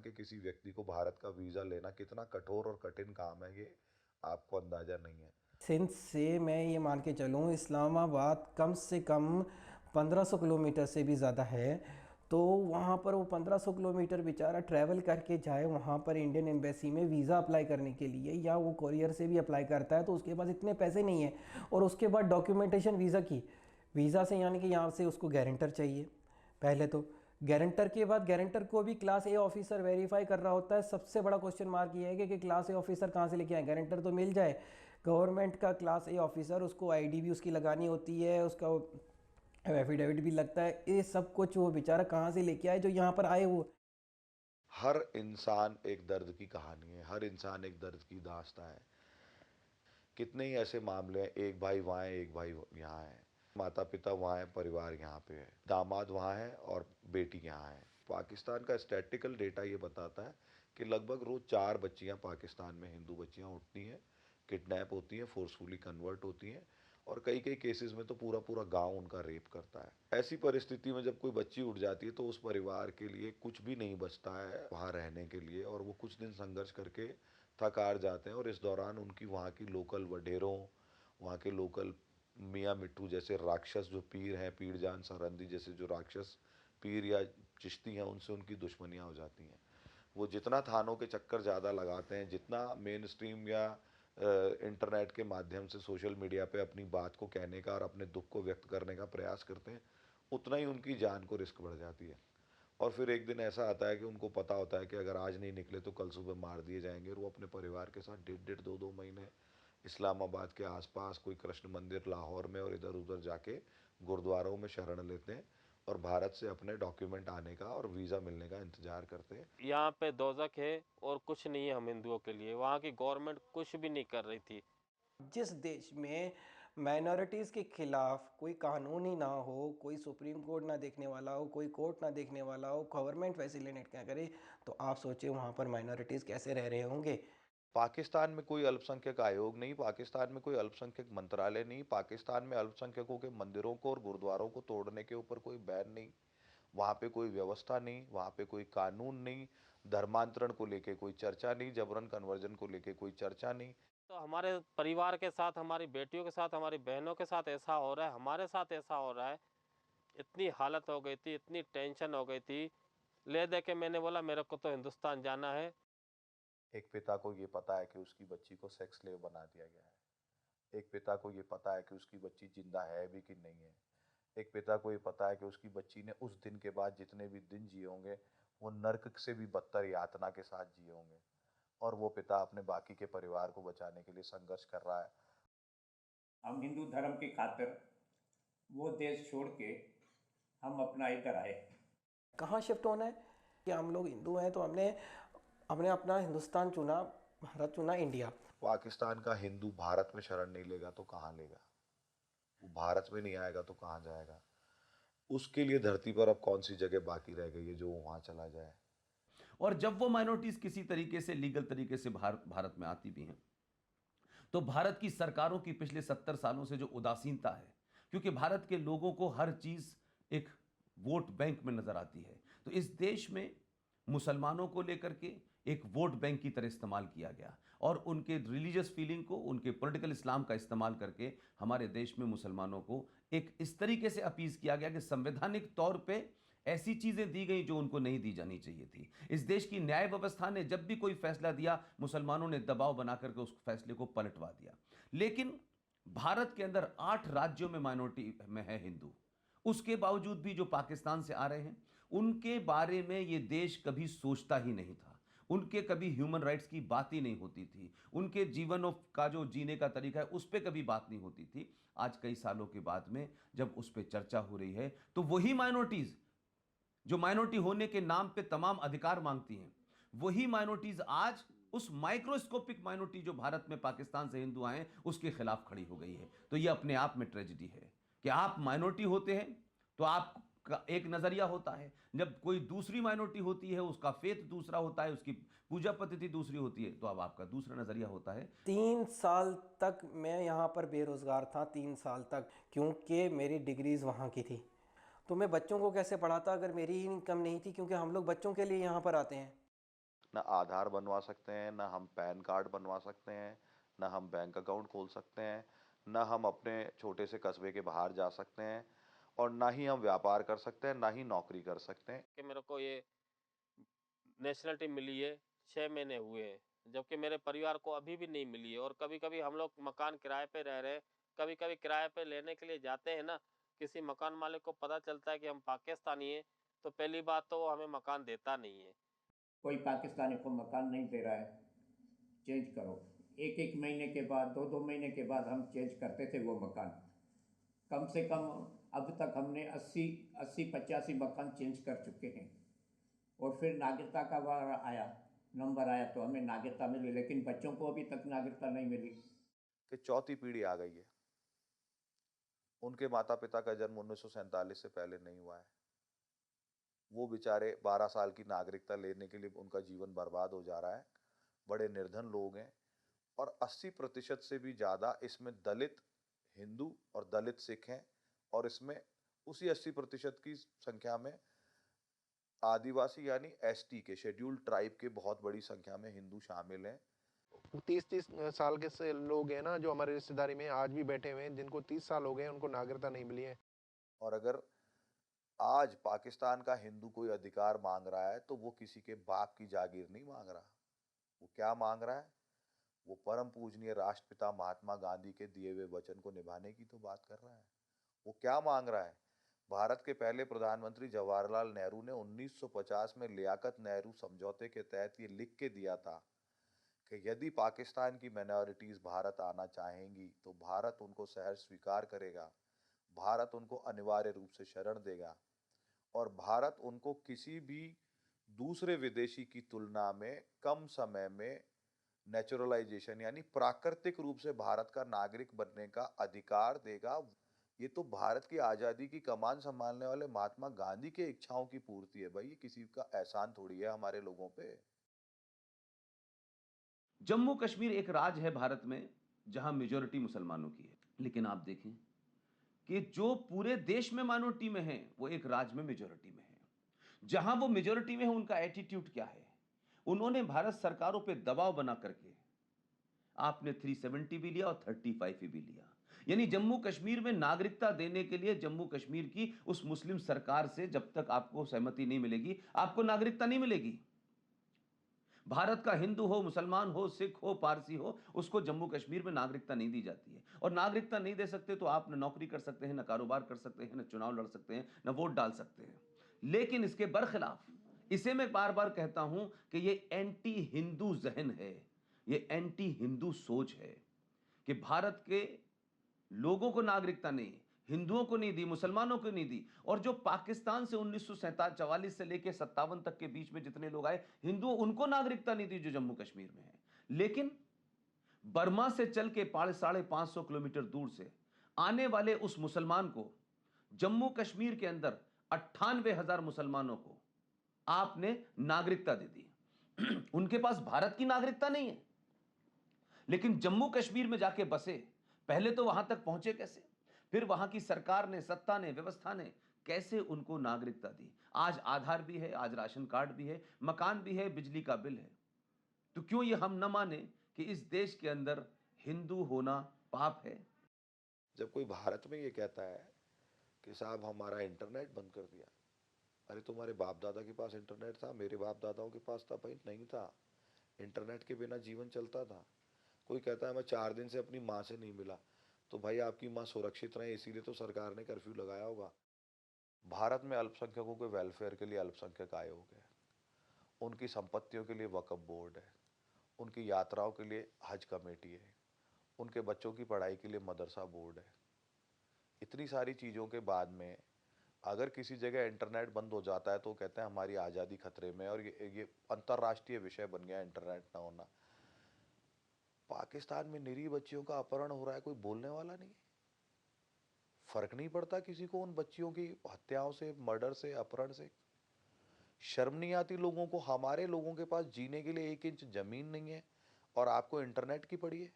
के किसी व्यक्ति को भारत का वीज़ा लेना कितना कठोर और कठिन काम है, ये आपको अंदाज़ा नहीं है।
सिंध से मैं ये मान के चलूँ इस्लामाबाद कम से कम 1500 किलोमीटर से भी ज़्यादा है, तो वहाँ पर वो 1500 किलोमीटर बेचारा ट्रैवल करके जाए वहाँ पर इंडियन एम्बेसी में वीज़ा अप्लाई करने के लिए, या वो कोरियर से भी अप्लाई करता है तो उसके पास इतने पैसे नहीं है। और उसके बाद डॉक्यूमेंटेशन वीज़ा से यानी कि यहाँ से उसको गारंटर चाहिए पहले, तो गारंटर के बाद गारंटर को भी क्लास ए ऑफिसर वेरीफाई कर रहा होता है। सबसे बड़ा क्वेश्चन मार्क ये है कि क्लास ए ऑफिसर कहाँ से लेके आए? गारंटर तो मिल जाए, गवर्नमेंट का क्लास ए ऑफिसर, उसको आईडी भी उसकी लगानी होती है, उसका एफिडेविट भी लगता है, ये सब कुछ वो बेचारा कहाँ से लेके आए जो यहाँ पर आए? वो
हर इंसान एक दर्द की कहानी है, हर इंसान एक दर्द की दास्तां है। कितने ही ऐसे मामले हैं, एक भाई वहाँ है, एक भाई यहाँ है, माता पिता वहाँ है, परिवार यहाँ पे है, दामाद वहाँ है और बेटी यहाँ है। पाकिस्तान का स्टैटिकल डेटा ये बताता है कि लगभग रोज 4 बच्चियाँ पाकिस्तान में, हिंदू बच्चियाँ उठती हैं, किडनैप होती हैं, फोर्सफुली कन्वर्ट होती हैं, और कई कई केसेस में तो पूरा पूरा गांव उनका रेप करता है। ऐसी परिस्थिति में जब कोई बच्ची उठ जाती है तो उस परिवार के लिए कुछ भी नहीं बचता है वहाँ रहने के लिए, और वो कुछ दिन संघर्ष करके थक हार जाते हैं, और इस दौरान उनकी वहाँ की लोकल वडेरों, वहाँ के लोकल मियाँ मिट्ठू जैसे राक्षस जो पीर हैं, पीर जान सरहंदी जैसे जो राक्षस पीर या चिश्ती हैं, उनसे उनकी दुश्मनियाँ हो जाती हैं। वो जितना थानों के चक्कर ज़्यादा लगाते हैं, जितना मेन स्ट्रीम या इंटरनेट के माध्यम से सोशल मीडिया पे अपनी बात को कहने का और अपने दुख को व्यक्त करने का प्रयास करते हैं, उतना ही उनकी जान को रिस्क बढ़ जाती है। और फिर एक दिन ऐसा आता है कि उनको पता होता है कि अगर आज नहीं निकले तो कल सुबह मार दिए जाएंगे, और वो अपने परिवार के साथ 1.5-2 महीने इस्लामाबाद के आसपास कोई कृष्ण मंदिर लाहौर में और इधर उधर जाके गुरुद्वारों में शरण लेते हैं और भारत से अपने डॉक्यूमेंट आने का और वीज़ा मिलने का इंतजार करते हैं।
यहाँ पे दोजख है और कुछ नहीं है हम हिंदुओं के लिए। वहाँ की गवर्नमेंट कुछ भी नहीं कर रही थी।
जिस देश में माइनॉरिटीज़ के खिलाफ कोई कानून ही ना हो, कोई सुप्रीम कोर्ट ना देखने वाला हो, कोई कोर्ट ना देखने वाला हो, गवर्नमेंट फैसिलिटेट क्या करे, तो आप सोचिए वहाँ पर माइनॉरिटीज़ कैसे रह रहे होंगे।
पाकिस्तान में कोई अल्पसंख्यक आयोग नहीं, पाकिस्तान में कोई अल्पसंख्यक मंत्रालय नहीं, पाकिस्तान में अल्पसंख्यकों के मंदिरों को और गुरुद्वारों को तोड़ने के ऊपर कोई बैन नहीं, वहाँ पे कोई व्यवस्था नहीं, वहाँ पे कोई कानून नहीं, धर्मांतरण को लेके कोई चर्चा नहीं, जबरन कन्वर्जन को लेके कोई चर्चा नहीं।
तो हमारे परिवार के साथ, हमारी बेटियों के साथ, हमारी बहनों के साथ ऐसा हो रहा है, हमारे साथ ऐसा हो रहा है। इतनी हालत हो गई थी, इतनी टेंशन हो गई थी, ले दे के मैंने बोला मेरे को तो हिंदुस्तान जाना है।
एक पिता को ये पता है कि उसकी बच्ची को सेक्स स्लेव बना दिया गया है। एक पिता को ये पता है कि उसकी बच्ची जिंदा है भी कि नहीं है। एक पिता को ये पता है कि उसकी बच्ची ने उस दिन के बाद जितने भी दिन जिए होंगे वो नर्क से भी बदतर यातना के साथ जिए होंगे, और वो पिता अपने बाकी के परिवार को बचाने के लिए संघर्ष कर रहा है।
हम हिंदू धर्म की खातिर वो देश छोड़ के हम अपना इधर आए।
कहाँ शिफ्ट होना है कि हम लोग हिंदू हैं, तो हमने हमने अपना हिंदुस्तान चुना, भारत चुना, इंडिया।
पाकिस्तान का हिंदू भारत में शरण नहीं लेगा तो कहाँ लेगा? वो भारत में नहीं आएगा तो कहाँ जाएगा? उसके लिए धरती पर अब कौन सी जगह बाकी रह गई है जो वहाँ चला जाए?
और जब वो माइनॉरिटीज किसी तरीके से लीगल तरीके से भारत में आती भी हैं, तो भारत की सरकारों की पिछले 70 सालों से जो उदासीनता है, क्योंकि भारत के लोगों को हर चीज एक वोट बैंक में नजर आती है, तो इस देश में मुसलमानों को लेकर के एक वोट बैंक की तरह इस्तेमाल किया गया और उनके रिलीजियस फीलिंग को, उनके पॉलिटिकल इस्लाम का इस्तेमाल करके हमारे देश में मुसलमानों को एक इस तरीके से अपीज किया गया कि संवैधानिक तौर पे ऐसी चीजें दी गई जो उनको नहीं दी जानी चाहिए थी। इस देश की न्याय व्यवस्था ने जब भी कोई फैसला दिया, मुसलमानों ने दबाव बना करके उस फैसले को पलटवा दिया। लेकिन भारत के अंदर 8 राज्यों में माइनॉरिटी में है हिंदू, उसके बावजूद भी जो पाकिस्तान से आ रहे हैं उनके बारे में ये देश कभी सोचता ही नहीं था। उनके कभी ह्यूमन राइट्स की बात ही नहीं होती थी, उनके जीवन का जो जीने का तरीका है उस पर कभी बात नहीं होती थी। आज कई सालों के बाद में जब उस पर चर्चा हो रही है, तो वही माइनॉरिटीज जो माइनॉरिटी होने के नाम पे तमाम अधिकार मांगती हैं, वही माइनॉरिटीज आज उस माइक्रोस्कोपिक माइनॉरिटी जो भारत में पाकिस्तान से हिंदू आए उसके खिलाफ खड़ी हो गई है। तो ये अपने आप में ट्रेजेडी है कि आप माइनॉरिटी होते हैं तो आपका एक नजरिया होता है, जब कोई दूसरी माइनॉरिटी होती है उसका फेथ दूसरा होता है, उसकी पूजा पद्धति दूसरी होती है, तो अब आपका दूसरा नजरिया होता है।
3 साल तक मैं यहाँ पर बेरोजगार था, 3 साल तक, क्योंकि मेरी डिग्रीज वहाँ की थी। तो मैं बच्चों को कैसे पढ़ाता अगर मेरी इनकम नहीं थी, क्योंकि हम लोग बच्चों के लिए यहाँ पर आते हैं।
ना आधार बनवा सकते हैं, ना हम पैन कार्ड बनवा सकते हैं, ना हम बैंक अकाउंट खोल सकते हैं, ना हम अपने छोटे से कस्बे के बाहर जा सकते हैं, और ना ही हम व्यापार कर सकते हैं, ना ही नौकरी कर सकते हैं।
कि मेरे को ये नेशनलिटी मिली है 6 महीने हुए हैं, जबकि मेरे परिवार को अभी भी नहीं मिली है। और कभी कभी हम लोग मकान किराए पे रह रहे हैं, कभी कभी किराए पे लेने के लिए जाते हैं ना, किसी मकान मालिक को पता चलता है कि हम पाकिस्तानी हैं, तो पहली बात तो वो हमें मकान देता नहीं है।
कोई पाकिस्तानी को मकान नहीं दे रहा है, चेंज करो। 1-1 महीने के बाद, 2-2 महीने के बाद हम चेंज करते थे वो मकान। कम से कम अब तक हमने 80-85 मकान चेंज कर चुके हैं। और फिर नागरिकता का बार आया, नंबर आया तो हमें नागरिकता मिली, लेकिन बच्चों को अभी तक नागरिकता नहीं मिली।
कि चौथी पीढ़ी आ गई है, उनके माता पिता का जन्म 1947 से पहले नहीं हुआ है। वो बेचारे 12 साल की नागरिकता लेने के लिए उनका जीवन बर्बाद हो जा रहा है। बड़े निर्धन लोग हैं, और 80% से भी ज़्यादा इसमें दलित हिंदू और दलित सिख हैं, और इसमें उसी 80% की संख्या में आदिवासी यानी एसटी के, शेड्यूल्ड ट्राइब के बहुत बड़ी संख्या में हिंदू शामिल हैं।
30 साल के से लोग हैं ना, जो हमारे रिश्तेदारी में आज भी बैठे हुए हैं, जिनको 30 साल हो गए, उनको नागरिकता नहीं मिली है।
और अगर आज पाकिस्तान का हिंदू कोई अधिकार मांग रहा है तो वो किसी के बाप की जागीर नहीं मांग रहा। वो क्या मांग रहा है? वो परम पूजनीय राष्ट्रपिता महात्मा गांधी के दिए हुए वचन को निभाने की तो बात कर रहा है। वो क्या मांग रहा है? भारत के पहले प्रधानमंत्री जवाहरलाल नेहरू ने 1950 में लियाकत नेहरू समझौते के तहत ये लिख के दिया था कि यदि पाकिस्तान की माइनॉरिटीज भारत आना चाहेंगी तो भारत उनको सहर्ष स्वीकार करेगा, भारत उनको अनिवार्य रूप से शरण देगा और भारत उनको किसी भी दूसरे विदेशी की तुलना में कम समय में नेचुरलाइजेशन यानी प्राकृतिक रूप से भारत का नागरिक बनने का अधिकार देगा। ये तो भारत की आज़ादी की कमान संभालने वाले महात्मा गांधी के इच्छाओं की पूर्ति है भाई, ये किसी का एहसान थोड़ी है हमारे लोगों पे।
जम्मू कश्मीर एक राज्य है भारत में जहां मेजॉरिटी मुसलमानों की है, लेकिन आप देखें कि जो पूरे देश में माइनॉरिटी में है वो एक राज्य में मेजॉरिटी में है। जहां वो मेजॉरिटी में है उनका एटीट्यूड क्या है? उन्होंने भारत सरकारों पे दबाव बना करके आपने 370 भी लिया और 35 भी लिया। यानी जम्मू कश्मीर में नागरिकता देने के लिए जम्मू कश्मीर की उस मुस्लिम सरकार से जब तक आपको सहमति नहीं मिलेगी आपको नागरिकता नहीं मिलेगी। भारत का हिंदू हो, मुसलमान हो, सिख हो, पारसी हो, उसको जम्मू कश्मीर में नागरिकता नहीं दी जाती है। और नागरिकता नहीं दे सकते तो आप न नौकरी कर सकते हैं, न कारोबार कर सकते हैं, न चुनाव लड़ सकते हैं, न वोट डाल सकते हैं। लेकिन इसके बरखिलाफ इसे मैं बार बार कहता हूं कि ये एंटी हिंदू जहन है, ये एंटी हिंदू सोच है कि भारत के लोगों को नागरिकता नहीं, हिंदुओं को नहीं दी, मुसलमानों को नहीं दी। और जो पाकिस्तान से 1947 से लेकर 57 तक के बीच में जितने लोग आए हिंदुओं, उनको नागरिकता नहीं दी जो जम्मू कश्मीर में है। लेकिन बर्मा से चल के 550 किलोमीटर दूर से आने वाले उस मुसलमान को जम्मू कश्मीर के अंदर 98,000 मुसलमानों को आपने नागरिकता दे दी। उनके पास भारत की नागरिकता नहीं है, लेकिन जम्मू कश्मीर में जाके बसे। पहले तो वहां तक पहुंचे कैसे? फिर वहां की सरकार ने, सत्ता ने, व्यवस्था ने कैसे उनको नागरिकता दी? आज आधार भी है, आज राशन कार्ड भी है, मकान भी है, बिजली का बिल है। तो क्यों ये हम न माने कि इस देश के अंदर हिंदू होना पाप है?
जब कोई भारत में ये कहता है कि साहब हमारा इंटरनेट बंद कर दिया, अरे तुम्हारे बाप दादा के पास इंटरनेट था, मेरे बाप दादाओं के पास था भाई? नहीं था। इंटरनेट के बिना जीवन चलता था। कोई कहता है मैं 4 दिन से अपनी माँ से नहीं मिला, तो भाई आपकी माँ सुरक्षित रहे इसीलिए तो सरकार ने कर्फ्यू लगाया होगा। भारत में अल्पसंख्यकों के वेलफेयर के लिए अल्पसंख्यक आयोग है, उनकी संपत्तियों के लिए वक्फ बोर्ड है, उनकी यात्राओं के लिए हज कमेटी है, उनके बच्चों की पढ़ाई के लिए मदरसा बोर्ड है। इतनी सारी चीज़ों के बाद में अगर किसी जगह इंटरनेट बंद हो जाता है तो कहते हैं हमारी आज़ादी खतरे में, और ये अंतर्राष्ट्रीय विषय बन गया इंटरनेट ना होना। पाकिस्तान में निरीह बच्चियों का अपहरण हो रहा है, कोई बोलने वाला नहीं है। फर्क नहीं पड़ता किसी को उन बच्चियों की हत्याओं से, मर्डर से, अपहरण से। शर्म नहीं आती लोगों को? हमारे लोगों के पास जीने के लिए 1 इंच जमीन नहीं है और आपको इंटरनेट की पड़ी है।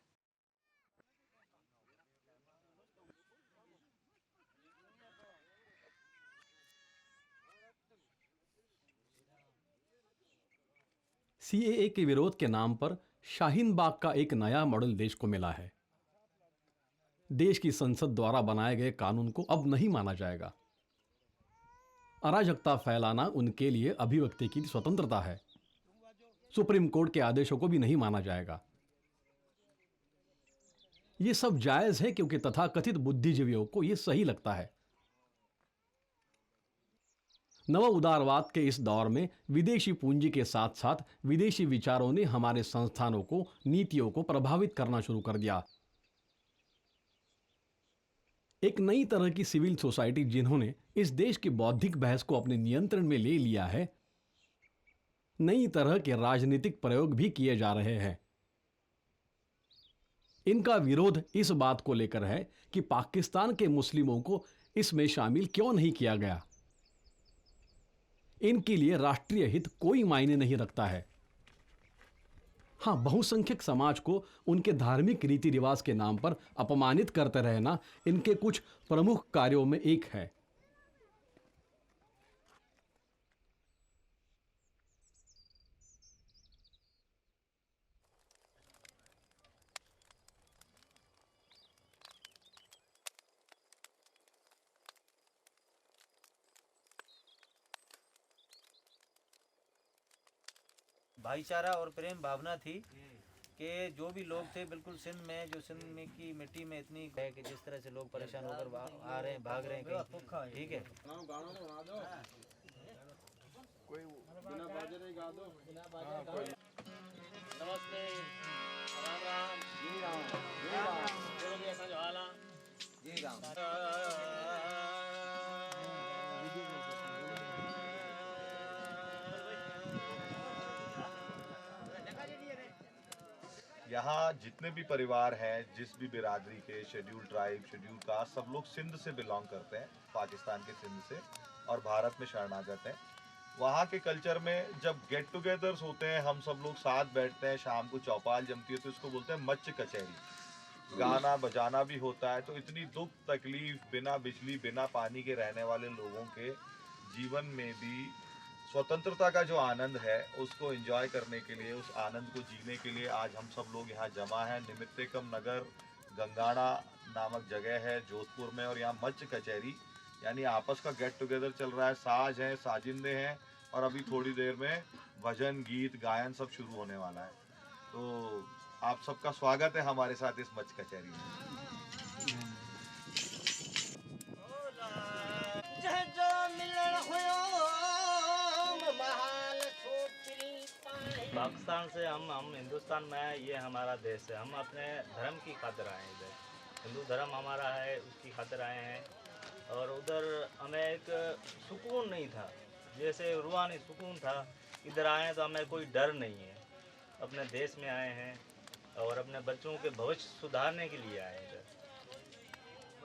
सीएए के विरोध के नाम पर शाहीन बाग का एक नया मॉडल देश को मिला है। देश की संसद द्वारा बनाए गए कानून को अब नहीं माना जाएगा। अराजकता फैलाना उनके लिए अभिव्यक्ति की स्वतंत्रता है। सुप्रीम कोर्ट के आदेशों को भी नहीं माना जाएगा। यह सब जायज है क्योंकि तथाकथित बुद्धिजीवियों को यह सही लगता है। नव उदारवाद के इस दौर में विदेशी पूंजी के साथ साथ विदेशी विचारों ने हमारे संस्थानों को, नीतियों को प्रभावित करना शुरू कर दिया। एक नई तरह की सिविल सोसाइटी जिन्होंने इस देश की बौद्धिक बहस को अपने नियंत्रण में ले लिया है। नई तरह के राजनीतिक प्रयोग भी किए जा रहे हैं। इनका विरोध इस बात को लेकर है कि पाकिस्तान के मुस्लिमों को इसमें शामिल क्यों नहीं किया गया। इनके लिए राष्ट्रीय हित कोई मायने नहीं रखता है। हां, बहुसंख्यक समाज को उनके धार्मिक रीति रिवाज के नाम पर अपमानित करते रहना इनके कुछ प्रमुख कार्यों में एक है।
भाईचारा और प्रेम भावना थी कि जो भी लोग थे बिल्कुल सिंध में की मिट्टी में इतनी है कि जिस तरह से लोग परेशान होकर आ रहे हैं, भाग रहे हैं कहीं, ठीक है।
नमस्ते, राम राम, जी राम, जी राम, बोलो असां जो हाल आहे, जी राम।
यहाँ जितने भी परिवार हैं, जिस भी बिरादरी के, शेड्यूल ट्राइब, शेड्यूल कास्ट, सब लोग सिंध से बिलोंग करते हैं, पाकिस्तान के सिंध से, और भारत में शरणागत हैं। वहाँ के कल्चर में जब गेट टुगेदर्स होते हैं, हम सब लोग साथ बैठते हैं, शाम को चौपाल जमती है तो इसको बोलते हैं मच्छ कचहरी। गाना बजाना भी होता है। तो इतनी दुख तकलीफ, बिना बिजली बिना पानी के रहने वाले लोगों के जीवन में भी स्वतंत्रता का जो आनंद है उसको एंजॉय करने के लिए, उस आनंद को जीने के लिए आज हम सब लोग यहाँ जमा हैं। निमित्तेकम नगर गंगाना नामक जगह है जोधपुर में, और यहाँ मच्छ कचहरी यानी आपस का गेट टुगेदर चल रहा है। साज हैं, साजिंदे हैं, और अभी थोड़ी देर में भजन गीत गायन सब शुरू होने वाला है। तो आप सबका स्वागत है हमारे साथ इस मच्छ कचहरी में।
पाकिस्तान से हम हिंदुस्तान में आए, ये हमारा देश है। हम अपने धर्म की खातिर आए हैं इधर, हिंदू धर्म हमारा है, उसकी खातिर आए हैं। और उधर हमें एक सुकून नहीं था, जैसे रूहानी सुकून था। इधर आए तो हमें कोई डर नहीं है, अपने देश में आए हैं और अपने बच्चों के भविष्य सुधारने के लिए आए हैं।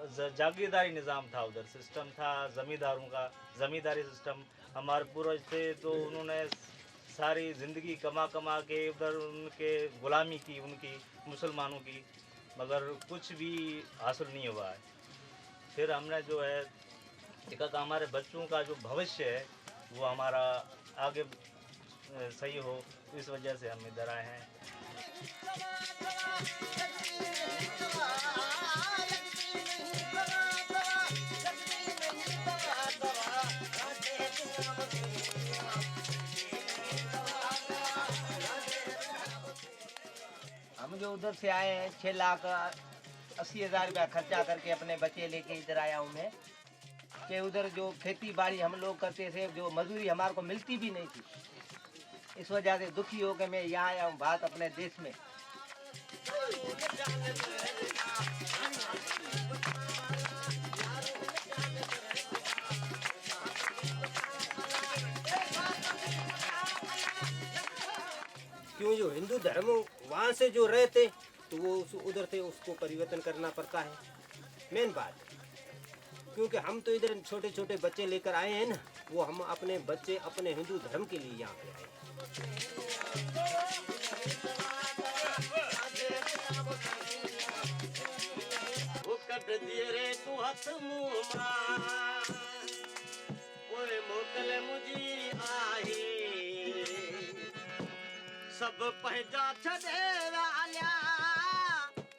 इधर जागीरदारी निज़ाम था, उधर सिस्टम था ज़मींदारों का, ज़मींदारी सिस्टम। हमारे पूर्वज थे तो उन्होंने सारी ज़िंदगी कमा कमा के उधर उनके ग़ुलामी की, उनकी मुसलमानों की, मगर कुछ भी हासिल नहीं हुआ है। फिर हमने जो है देखा कि हमारे बच्चों का जो भविष्य है वो हमारा आगे सही हो, इस वजह से हम इधर आए हैं।
हम जो उधर से आए हैं 6,80,000 रुपया खर्चा करके अपने बच्चे लेके इधर आया हूँ मैं, कि उधर जो खेती बाड़ी हम लोग करते थे, जो मजदूरी हमारे को मिलती भी नहीं थी। इस वजह से दुखी होकर मैं यहाँ आया हूँ भारत अपने देश में।
क्यों जो हिंदू धर्म वहाँ से जो रहते तो वो उधर से उसको परिवर्तन करना पड़ता है, मेन बात। क्योंकि हम तो इधर छोटे छोटे बच्चे लेकर आए हैं ना, वो हम अपने बच्चे अपने हिंदू धर्म के लिए यहाँ पे आए।
सब पहजा छदे वाल्या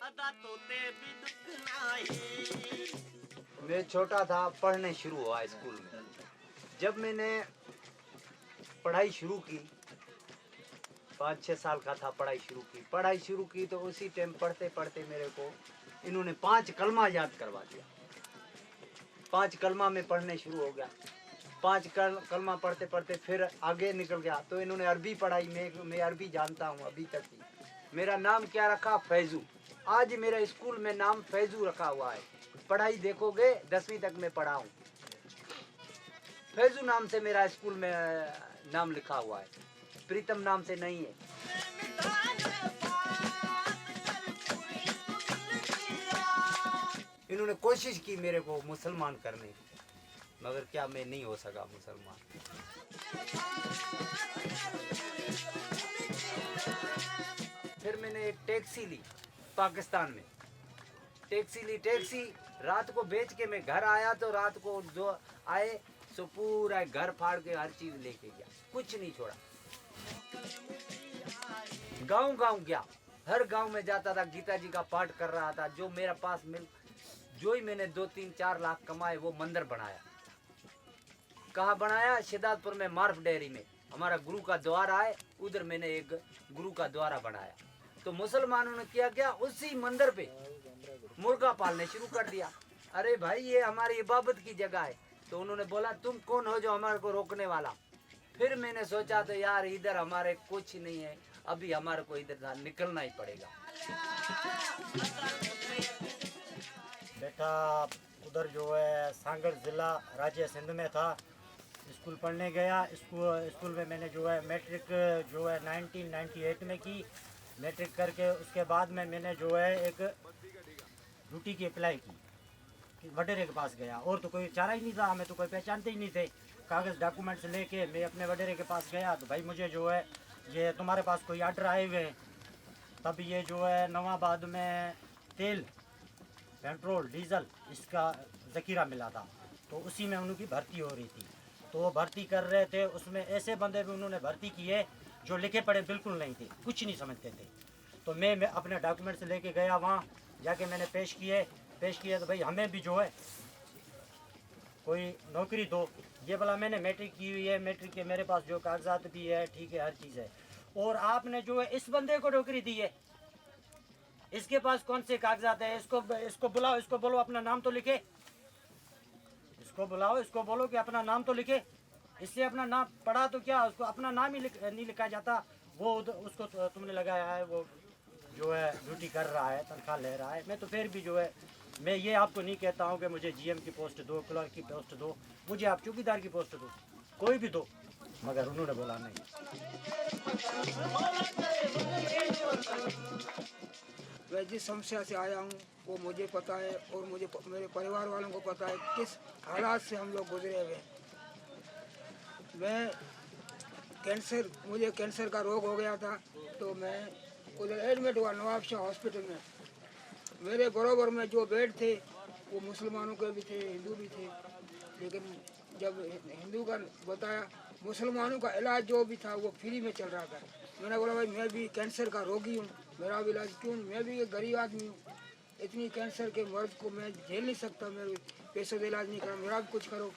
अदा तोते भी दुख नाही।
मैं छोटा था, पढ़ने शुरू हुआ स्कूल में। जब मैंने पढ़ाई शुरू की, 5-6 साल का था, पढ़ाई शुरू की तो उसी टाइम पढ़ते पढ़ते मेरे को इन्होंने 5 कलमा याद करवा दिया। 5 कलमा में पढ़ने शुरू हो गया। 5 कलमा पढ़ते पढ़ते फिर आगे निकल गया तो इन्होंने अरबी पढ़ाई। मैं अरबी जानता हूँ अभी तक ही। मेरा नाम क्या रखा? फैजू। आज मेरा स्कूल में नाम फैजू रखा हुआ है। पढ़ाई देखोगे 10वीं तक मैं पढ़ा हूँ। फैजू नाम से मेरा स्कूल में नाम लिखा हुआ है, प्रीतम नाम से नहीं है। इन्होंने कोशिश की मेरे को मुसलमान करने की, मगर क्या मैं नहीं हो सका मुसलमान। फिर मैंने एक टैक्सी ली पाकिस्तान में। टैक्सी रात को बेच के मैं घर आया तो रात को जो आए सो पूरा घर फाड़ के हर चीज लेके गया, कुछ नहीं छोड़ा। गांव गया, हर गांव में जाता था, गीता जी का पाठ कर रहा था। जो मेरा पास जो ही मैंने 2-3-4 लाख कमाए वो मंदिर बनाया। कहाँ बनाया? शिदातपुर में मार्फ डेयरी में हमारा गुरु का द्वारा है, उधर मैंने एक गुरु का द्वारा बनाया। तो मुसलमानों ने क्या उसी मंदिर पे मुर्गा पालने शुरू कर दिया। अरे भाई ये हमारी इबादत की जगह है। तो उन्होंने बोला तुम कौन हो जो हमारे को रोकने वाला। फिर मैंने सोचा तो यार इधर हमारे कुछ नहीं है, अभी हमारे को इधर निकलना ही पड़ेगा। बेटा उधर जो है सांगड़ जिला राज्य सिंध में था, स्कूल पढ़ने गया। स्कूल में मैंने जो है मैट्रिक जो है 1998 में की। मैट्रिक करके उसके बाद में मैंने जो है एक ड्यूटी की अप्लाई की, वडेरे के पास गया। और तो कोई चारा ही नहीं था, हमें तो कोई पहचानते ही नहीं थे। कागज़ डॉक्यूमेंट्स लेके मैं अपने वडेरे के पास गया। तो भाई मुझे जो है ये तुम्हारे पास कोई आर्डर आए हुए हैं। तब ये जो है नवाबाद में तेल, पेट्रोल, डीजल इसका ज़ख़ीरा मिला था। तो उसी में उनकी भर्ती हो रही थी। तो वो भर्ती कर रहे थे, उसमें ऐसे बंदे भी उन्होंने भर्ती किए जो लिखे पढ़े बिल्कुल नहीं थे, कुछ नहीं समझते थे। तो मैं अपने डॉक्यूमेंट्स लेके गया, वहाँ जाके मैंने पेश किए तो भाई हमें भी जो है कोई नौकरी दो। ये बोला मैंने मैट्रिक की हुई है, मैट्रिक के मेरे पास जो कागजात भी है, ठीक है, हर चीज़ है। और आपने जो है इस बंदे को नौकरी दी है, इसके पास कौन से कागजात है? इसको बुलाओ, इसको बोलो अपना नाम तो लिखे। इसको बुलाओ, इसको बोलो कि अपना नाम तो लिखे। इससे अपना नाम पढ़ा तो क्या, उसको अपना नाम ही नहीं लिखा जाता। वो उसको तुमने लगाया है, वो जो है ड्यूटी कर रहा है, तनख्वाह ले रहा है। मैं तो फिर भी जो है मैं ये आपको नहीं कहता हूँ कि मुझे जीएम की पोस्ट दो, क्लर्क की पोस्ट दो, मुझे आप चौकीदार की पोस्ट दो, कोई भी दो, मगर उन्होंने बोला नहीं।
मैं जिस समस्या से आया हूँ वो मुझे पता है और मुझे मेरे परिवार वालों को पता है किस हालात से हम लोग गुजरे हुए हैं। मुझे कैंसर का रोग हो गया था, तो मैं उधर एडमिट हुआ नवाबशाह हॉस्पिटल में। मेरे बराबर में जो बेड थे वो मुसलमानों के भी थे, हिंदू भी थे। लेकिन जब हिंदू का बताया, मुसलमानों का इलाज जो भी था वो फ्री में चल रहा था। मैंने बोला भाई मैं भी कैंसर का रोगी हूँ, मेरा भी इलाज क्यों, मैं भी एक गरीब आदमी हूँ, इतनी कैंसर के मर्द को मैं झेल नहीं सकता, मेरे पैसों से इलाज नहीं करा, मेरा भी कुछ करो।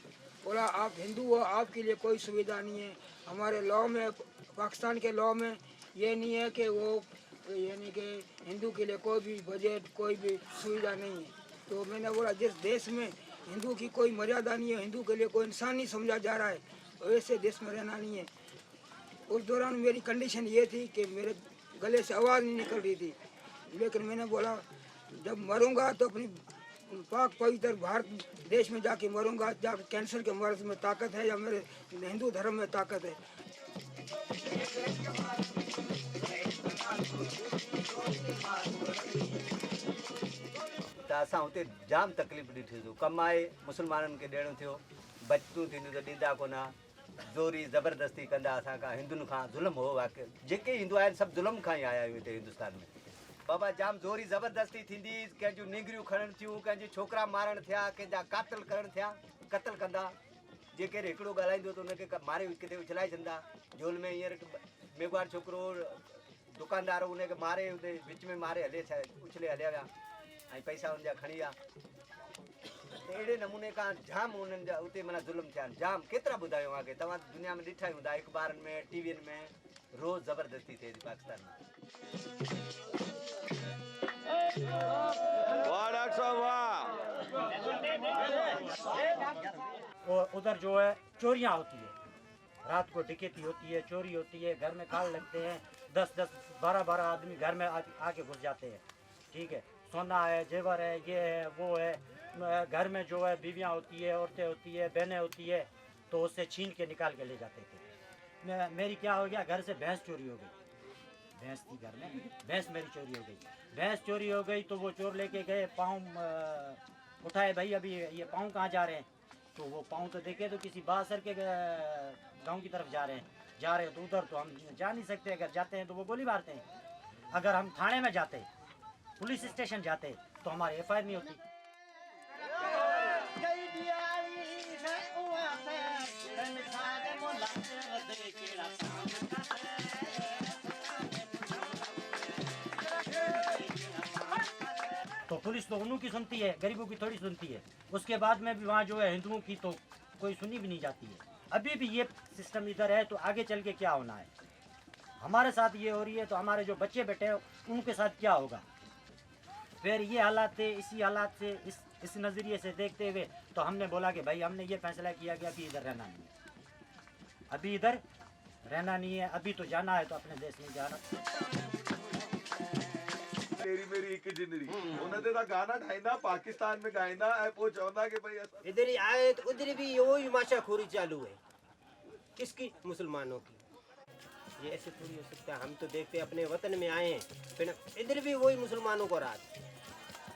बोला आप हिंदू हो, आपके लिए कोई सुविधा नहीं है, हमारे लॉ में, पाकिस्तान के लॉ में ये नहीं है कि वो यानी कि हिंदू के लिए कोई भी बजट, कोई भी सुविधा नहीं है। तो मैंने बोला जिस देश में हिंदू की कोई मर्यादा नहीं है, हिंदू के लिए कोई इंसान नहीं समझा जा रहा है, वैसे देश में रहना नहीं है। उस दौरान मेरी कंडीशन ये थी कि मेरे गले से आवाज़ नहीं निकल रही थी। लेकिन मैंने बोला जब मरूंगा तो अपनी पाक पवित्र भारत देश में जाके मरूंगा, जहाँ कैंसर के मर्ज में ताकत है या मेरे हिंदू धर्म में ताकत है।
असां हुते जाम तकलीफ़ ॾिठी थियो, कमाए मुसलमाननि खे ॾियणो थियो, बचतूं थींदियूं त ॾींदा कोन, ज़ोरी ज़बरदस्ती कंदा असां खां, हिंदुनि खां ज़ुल्म हो। वाक़ई जेके हिंदू आहिनि सभु ज़ुल्म खां ई आया आहियूं हिते हिंदुस्तान में। बाबा जाम ज़ोरी ज़बरदस्ती थींदी, कंहिंजूं निगरियूं खणनि थियूं, कंहिंजी छोकिरा मारण थिया, कंहिंजा क़ातल करण थिया, क़तल कंदा। जेके हिकिड़ो ॻाल्हाईंदो त हुनखे मारे किथे उछलाए छॾंदा जेल में। हींअर मेघवार छोकिरो दुकानदार उनखे मारे उते विच में मारे हले उछले हलिया विया ऐं पैसा हुनजा खणी विया। त अहिड़े नमूने खां जाम उन्हनि जा उते माना ज़ुल्म थिया आहिनि, जाम केतिरा ॿुधायूं आगे, तव्हां दुनिया में ॾिठा ई हूंदा, अख़बारनि में, टीवीअनि में रोज़ ज़बरदस्ती थिए थी पाकिस्तान में। और उधर जो है चोरियां होती है, रात को डकैती होती है, चोरी होती है, घर में काल लगते हैं, 10-10, 12-12 आदमी घर में आके घुस जाते हैं। ठीक है, सोना है, जेवर है, ये है, वो है। घर में जो है बीवियां होती है, औरतें होती है, बहनें होती है, तो उससे छीन के निकाल के ले जाते थे। मेरी क्या हो गया, घर से भैंस चोरी हो गई, भैंस थी घर में, भैंस मेरी चोरी हो गई। भैंस चोरी हो गई तो वो चोर लेके गए, पाँव उठाए, भाई अभी ये पाँव कहाँ जा रहे हैं? तो वो पाँव तो देखे तो किसी बासर के गांव की तरफ जा रहे हैं तो उधर तो हम जा नहीं सकते, अगर जाते हैं तो वो गोली मारते हैं। अगर हम थाने में जाते, पुलिस स्टेशन जाते, तो हमारी FIR नहीं होती। तो पुलिस तो उन्हों की सुनती है, गरीबों की थोड़ी सुनती है। उसके बाद में भी वहाँ जो है हिंदुओं की तो कोई सुनी भी नहीं जाती है।
अभी भी ये सिस्टम इधर है तो आगे चल के क्या होना है? हमारे साथ ये हो रही है तो हमारे जो बच्चे बैठे हैं उनके साथ क्या होगा? फिर ये हालात थे, इसी हालात से इस नज़रिए से देखते हुए तो हमने बोला कि भाई हमने ये फैसला किया कि अभी इधर रहना नहीं है, अभी इधर रहना नहीं है, अभी तो जाना है तो अपने देश में जाना।
तेरी मेरी एक जिंदगी उन्होंने तो गाना ढाइना पाकिस्तान में गाइना है वो चाहता कि भाई ऐसा
इधर ही आए तो उधर भी वही माशाखोरी चालू है। किसकी? मुसलमानों की। ये ऐसे थोड़ी हो सकता है। हम तो देखते अपने वतन में आए हैं, फिर इधर भी वही मुसलमानों को राज।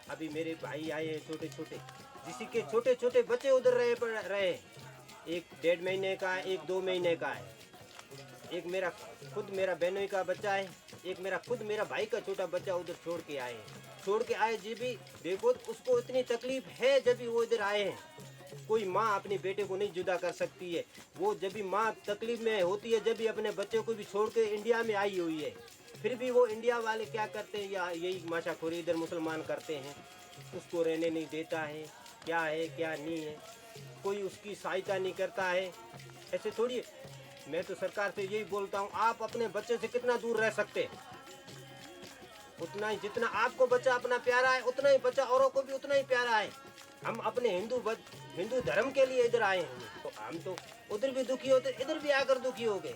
अभी मेरे भाई आए हैं छोटे छोटे, जिसी के छोटे छोटे बच्चे उधर रहे, एक 1.5 महीने का है, एक 2 महीने का है, एक मेरा खुद मेरा बहनोई का बच्चा है, एक मेरा भाई का छोटा बच्चा उधर छोड़ के आए जी भी देखो उसको इतनी तकलीफ है जब भी वो इधर आए हैं। कोई माँ अपने बेटे को नहीं जुदा कर सकती है। वो जब भी माँ तकलीफ में होती है, जब भी अपने बच्चे को भी छोड़ के इंडिया में आई हुई है, फिर भी वो इंडिया वाले क्या करते हैं, या यही माशाखोरी इधर मुसलमान करते हैं, उसको रहने नहीं देता है, क्या है क्या नहीं है, कोई उसकी सहायता नहीं करता है। ऐसे थोड़ी है। मैं तो सरकार से यही बोलता हूँ, आप अपने बच्चे से कितना दूर रह सकते हैं, उतना ही जितना आपको बच्चा अपना प्यारा है उतना ही बच्चा औरों को भी उतना ही प्यारा है। हम अपने हिंदू धर्म के लिए इधर आए हैं, तो हम तो उधर भी दुखी होते, इधर भी आकर दुखी हो गए।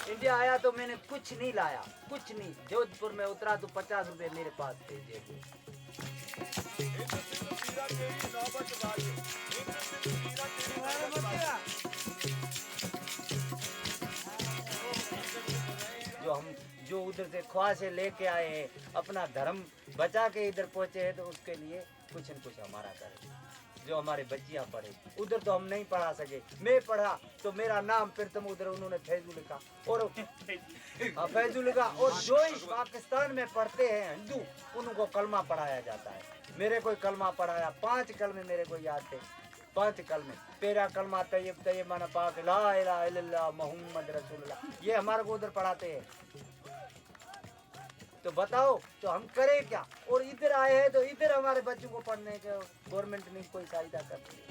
इंडिया आया तो मैंने कुछ नहीं लाया, कुछ नहीं। जोधपुर में उतरा तो 50 रुपए मेरे पास थे जेब में। जो उधर से ख्वाह से लेके आए हैं, अपना धर्म बचा के इधर पहुंचे हैं, तो उसके लिए कुछ न कुछ हमारा करें। जो हमारे बच्चियां पढ़े, उधर तो हम नहीं पढ़ा सके। मैं पढ़ा तो मेरा नाम फिर तुम उधर उन्होंने फैजू लिखा और फैजू लिखा, और जो ही पाकिस्तान में पढ़ते हैं हिंदू, उनको कलमा पढ़ाया जाता है। मेरे कोई कलमा पढ़ाया, 5 कलमे मेरे को याद थे, 5 कलमे। पहला कलमा तैयब तैयब माना पाक ला इलाहा इल्लल्लाह मुहम्मद रसूलुल्लाह, ये हमारे को उधर पढ़ाते हैं। तो बताओ तो हम करें क्या? और इधर आए हैं तो इधर हमारे बच्चों को पढ़ने के गवर्नमेंट ने कोई सहायता करती है।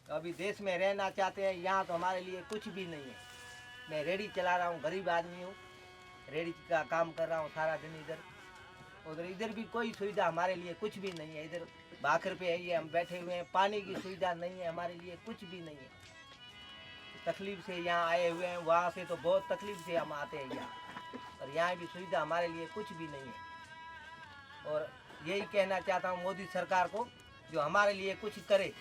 अभी देश में रहना चाहते हैं, यहाँ तो हमारे लिए कुछ भी नहीं है। मैं रेडी चला रहा हूँ, गरीब आदमी हूँ, रेडी का काम कर रहा हूँ सारा दिन इधर उधर। इधर भी कोई सुविधा हमारे लिए कुछ भी नहीं है। इधर बाखर पे है, ये हम बैठे हुए हैं, पानी की सुविधा नहीं है, हमारे लिए कुछ भी नहीं है। तकलीफ से यहाँ आए हुए हैं, वहाँ से तो बहुत तकलीफ से हम आते हैं यहाँ, और यहाँ भी सुविधा हमारे लिए कुछ भी नहीं है। और यही कहना चाहता हूँ मोदी सरकार को, जो हमारे लिए कुछ करे।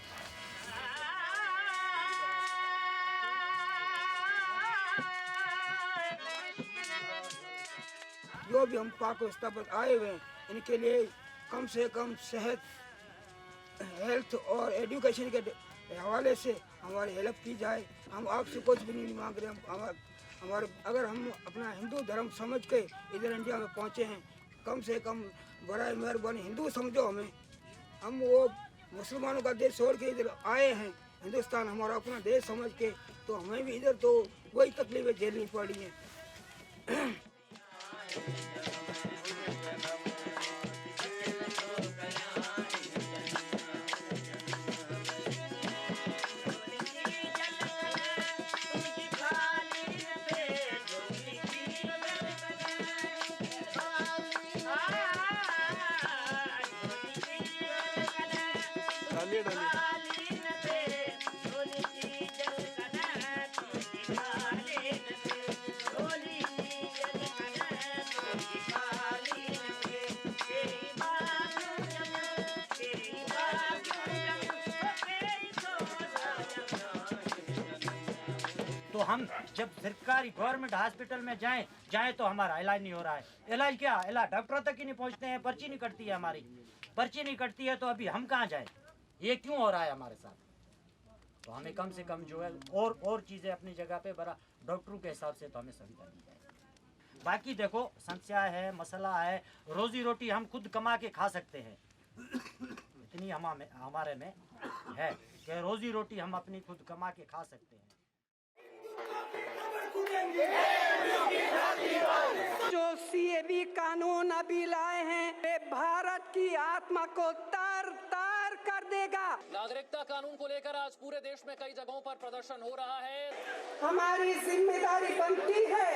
जो भी हम पाकिस्तान पर आए हुए हैं, इनके लिए कम से कम सेहत, हेल्थ और एजुकेशन के हवाले से हमारी हेल्प की जाए। हम आपसे कुछ भी नहीं मांग रहे। हमारे अगर हम अपना हिंदू धर्म समझ के इधर इंडिया में पहुँचे हैं, कम से कम बराए मेहरबानी हिंदू समझो हमें। हम वो मुसलमानों का देश छोड़ के इधर आए हैं, हिंदुस्तान हमारा अपना देश समझ के, तो हमें भी इधर तो वही तकलीफें झेलनी पड़ी हैं।
तो हम जब सरकारी गवर्नमेंट हॉस्पिटल में जाएं तो हमारा इलाज नहीं हो रहा है। इलाज क्या, इलाज डॉक्टर तक ही नहीं पहुंचते हैं, पर्ची नहीं कटती है हमारी, पर्ची नहीं कटती है, तो अभी हम कहाँ जाएं? ये क्यों हो रहा है हमारे साथ? तो हमें कम से कम जो है और चीज़ें अपनी जगह पे बड़ा डॉक्टरों के हिसाब से तो हमें सुविधा दी जाए। बाकी देखो समस्या है, मसला है, रोजी रोटी हम खुद कमा के खा सकते हैं, इतनी हमारे में है कि रोजी रोटी हम अपनी खुद कमा के खा सकते हैं।
जो सीएबी कानून अभी लाए हैं वे भारत की आत्मा को तार तार कर देगा।
नागरिकता कानून को लेकर आज पूरे देश में कई जगहों पर प्रदर्शन हो रहा है।
हमारी जिम्मेदारी बनती है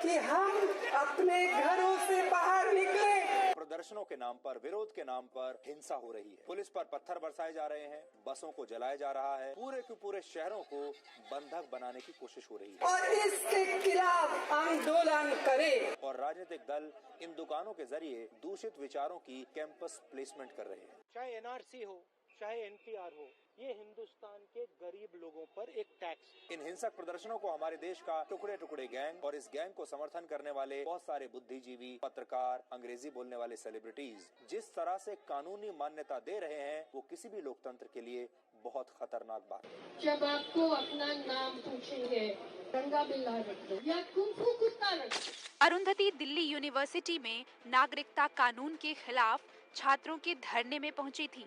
कि हम अपने घरों से बाहर निकले।
प्रदर्शनों के नाम पर, विरोध के नाम पर हिंसा हो रही है। पुलिस पर पत्थर बरसाए जा रहे हैं, बसों को जलाया जा रहा है, पूरे के पूरे शहरों को बंधक बनाने की कोशिश हो रही है
और इसके खिलाफ आंदोलन करें।
और राजनीतिक दल इन दुकानों के जरिए दूषित विचारों की कैंपस प्लेसमेंट कर रहे हैं।
चाहे एनआरसी हो, चाहे एनपीआर हो, ये हिंदुस्तान के गरीब लोगों पर एक टैक्स।
इन हिंसक प्रदर्शनों को हमारे देश का टुकड़े टुकड़े गैंग और इस गैंग को समर्थन करने वाले बहुत सारे बुद्धिजीवी, पत्रकार, अंग्रेजी बोलने वाले सेलिब्रिटीज जिस तरह से कानूनी मान्यता दे रहे हैं वो किसी भी लोकतंत्र के लिए बहुत खतरनाक बात है।
जब आपको अपना नाम पूछेंगे, रंगा बिल्ला रख दो या कुंफू कुत्ता रख दो।
अरुंधति दिल्ली यूनिवर्सिटी में नागरिकता कानून के खिलाफ छात्रों के धरने में पहुंची थी,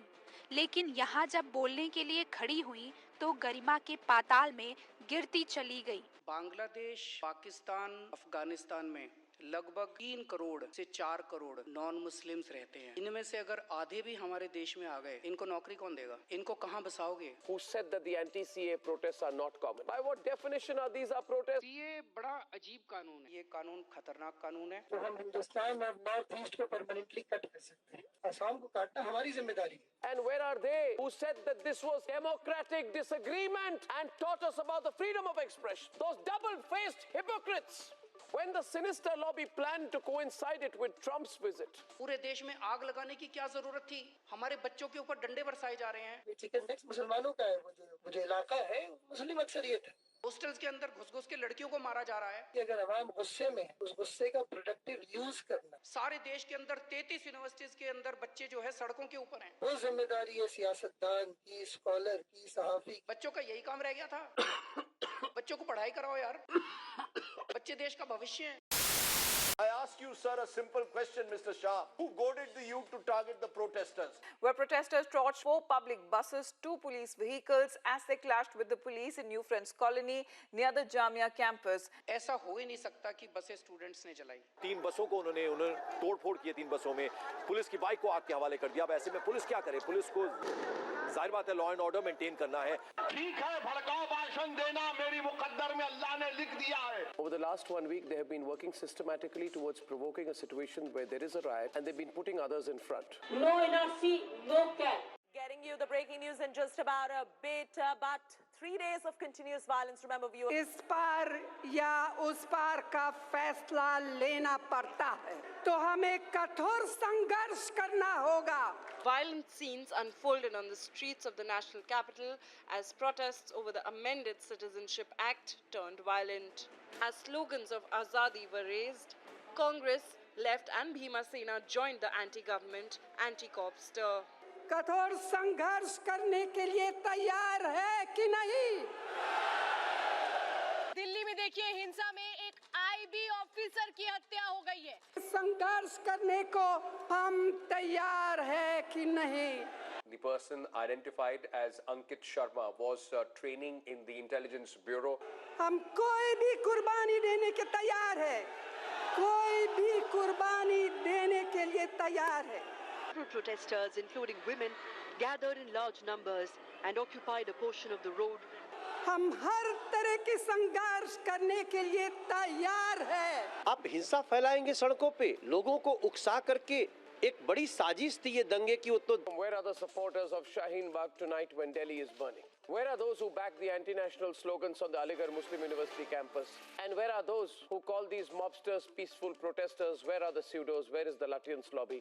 लेकिन यहाँ जब बोलने के लिए खड़ी हुई तो गरिमा के पाताल में गिरती चली गई।
बांग्लादेश, पाकिस्तान, अफगानिस्तान में लगभग 3 करोड़ से 4 करोड़ नॉन मुस्लिम्स रहते हैं। इनमें से अगर आधे भी हमारे देश में आ गए, इनको नौकरी कौन देगा? इनको कहाँ बसाओगे?
Who said that the anti-CA protests are not common? By what definition are these protests?
ये बड़ा अजीब कानून है। ये कानून खतरनाक कानून है।
तो हम हिंदुस्तान और नॉर्थ ईस्ट को परमानेंटली कट कर सकते हैं। असम को काटना हमारी जिम्मेदारी है।
And where are they who said that this was democratic disagreement and taught us about the freedom of expression? Those double-faced hypocrites. When the sinister lobby planned to coincide it with Trump's visit.
पूरे देश में आग लगाने की क्या जरूरत थी? हमारे बच्चों के ऊपर डंडे बरसाए जा रहे हैं।
चिकन नेक्स्ट मुसलमानों का है, वो जो इलाका है मुस्लिम अक्सरियत है।
हॉस्टल्स के अंदर घुस-घुस के लड़कियों को मारा जा रहा है।
कि अगर आवाम गुस्से में है, उस गुस्से का प्रोडक्टिव यूज करना।
सारे देश के अंदर 33 यूनिवर्सिटीज के अंदर बच्चे जो है सड़कों के ऊपर हैं।
वो जिम्मेदारी है सियासतदान की, स्कॉलर की, सहाफी।
बच्चों का यही काम रह गया था। बच्चों को पढ़ाई कराओ यार। बच्चे देश का भविष्य हैं।
I ask you, sir, a simple question, Mr. Shah. Who goaded the youth to target the protesters?
Where protesters torched 4 public buses, 2 police vehicles as they clashed with the police in New Friends Colony near the Jamia campus.
ऐसा हो ही नहीं सकता कि बसें स्टूडेंट्स ने जलाई।
3 बसों को उन्होंने तोड़फोड़ किए। 3 बसों में पुलिस की बाइक को आग के हवाले कर दिया। अब ऐसे में पुलिस क्या करे? पुलिस को जाहिर बात है लॉ एंड ऑर्डर मेंटेन करना है।
ठीक है, भड़काऊ भाषण देना मेरी मुकद्दर में अल्लाह ने लिख दिया है।
Over the last 1 week, they have been working systematically towards provoking a situation where there is a riot and they've been putting others in front.
No NRC, no cap. Getting you the breaking news in just about a bit, but 3 days of continuous violence. Remember, viewers.
इस पार या उस पार का फैसला लेना पड़ता है तो हमें कठोर संघर्ष करना होगा।
Violent scenes unfolded on the streets of the national capital as protests over the amended Citizenship Act turned violent. As slogans of Azadi were raised, Congress, Left and Bhima Sena joined the anti-government, anti-cop stir.
कठोर संघर्ष करने के लिए तैयार है कि नहीं?
दिल्ली में देखिए हिंसा में एक आईबी ऑफिसर की हत्या हो गई है।
संघर्ष करने को हम तैयार है कि नहीं?
The person identified as Ankit Sharma was training in the Intelligence Bureau.
हम कोई भी कुर्बानी देने के तैयार है। कोई भी कुर्बानी देने के लिए तैयार है।
Protesters, including women, gathered in large numbers and occupied a portion of the road.
हम हर तरह की संघर्ष करने के लिए तैयार है।
आप हिंसा फैलाएंगे सड़कों पे, लोगों को उकसा करके एक बड़ी साजिश थी ये दंगे की। तो
Where are the supporters of Shaheen Bagh tonight when Delhi is burning? Where are those who back the anti-national slogans on the Aligarh Muslim University campus? And where are those who call these mobsters peaceful protesters? Where are the pseudos? Where is the Lutyens lobby?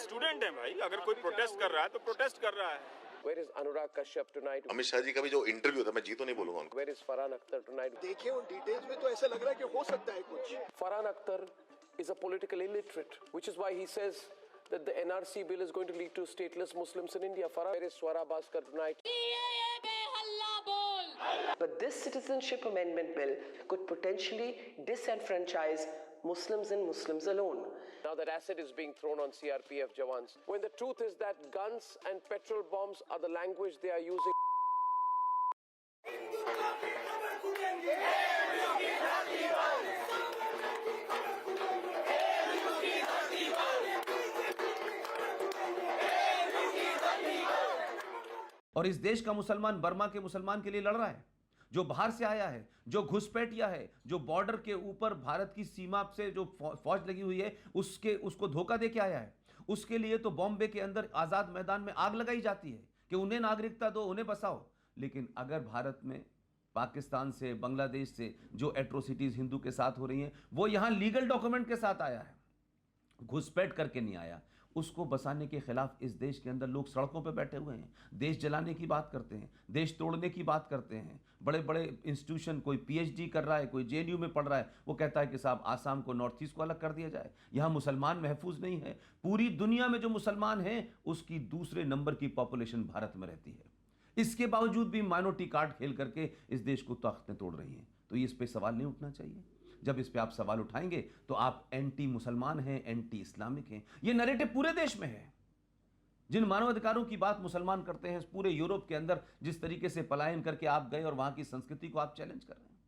Student है भाई, अगर कोई प्रोटेस्ट कर रहा है तो प्रोटेस्ट कर रहा है।
Where is Anurag Kashyap tonight?
Amit Shah ji का भी जो इंटरव्यू था, मैं जी तो नहीं बोलूंगा उनको।
Where is Farhan Akhtar tonight?
देखिए उन डिटेल्स में तो ऐसा लग रहा है कि हो सकता है कुछ।
Farhan Akhtar is a political illiterate, which is why he says that the NRC bill is going to lead to stateless Muslims in India. Farhan, where is Swara Bhaskar tonight?
But this citizenship amendment bill could potentially disenfranchise Muslims and Muslims alone.
Now that acid is being thrown on CRPF jawans, when the truth is that guns and petrol bombs are the language they are using.
और इस देश का मुसलमान बर्मा के मुसलमान के लिए लड़ रहा है, जो बाहर से आया है, जो घुसपैठिया है, जो बॉर्डर के ऊपर भारत की सीमा से जो फौज लगी हुई है उसको धोखा दे के आया है। उसके लिए तो बॉम्बे के अंदर आजाद मैदान में आग लगाई जाती है कि उन्हें नागरिकता दो, उन्हें बसाओ। लेकिन अगर भारत में पाकिस्तान से, बांग्लादेश से जो एट्रोसिटीज हिंदू के साथ हो रही हैं, वो यहां लीगल डॉक्यूमेंट के साथ आया है, घुसपैठ करके नहीं आया। उसको बसाने के खिलाफ इस देश के अंदर लोग सड़कों पर बैठे हुए हैं, देश जलाने की बात करते हैं, देश तोड़ने की बात करते हैं। बड़े बड़े इंस्टीट्यूशन, कोई पीएचडी कर रहा है, कोई जेएनयू में पढ़ रहा है, वो कहता है कि साहब आसाम को, नॉर्थ ईस्ट को अलग कर दिया जाए, यहाँ मुसलमान महफूज नहीं है। पूरी दुनिया में जो मुसलमान हैं उसकी दूसरे नंबर की पॉपुलेशन भारत में रहती है। इसके बावजूद भी माइनॉरिटी कार्ड खेल करके इस देश को ताकतें तोड़ रही हैं। तो इस पर सवाल नहीं उठना चाहिए। जब इस पे आप सवाल उठाएंगे तो आप एंटी मुसलमान हैं, एंटी इस्लामिक हैं। ये नैरेटिव पूरे देश में है। जिन मानवाधिकारों की बात मुसलमान करते हैं, पूरे यूरोप के अंदर जिस तरीके से पलायन करके आप गए और वहां की संस्कृति को आप चैलेंज कर रहे हैं,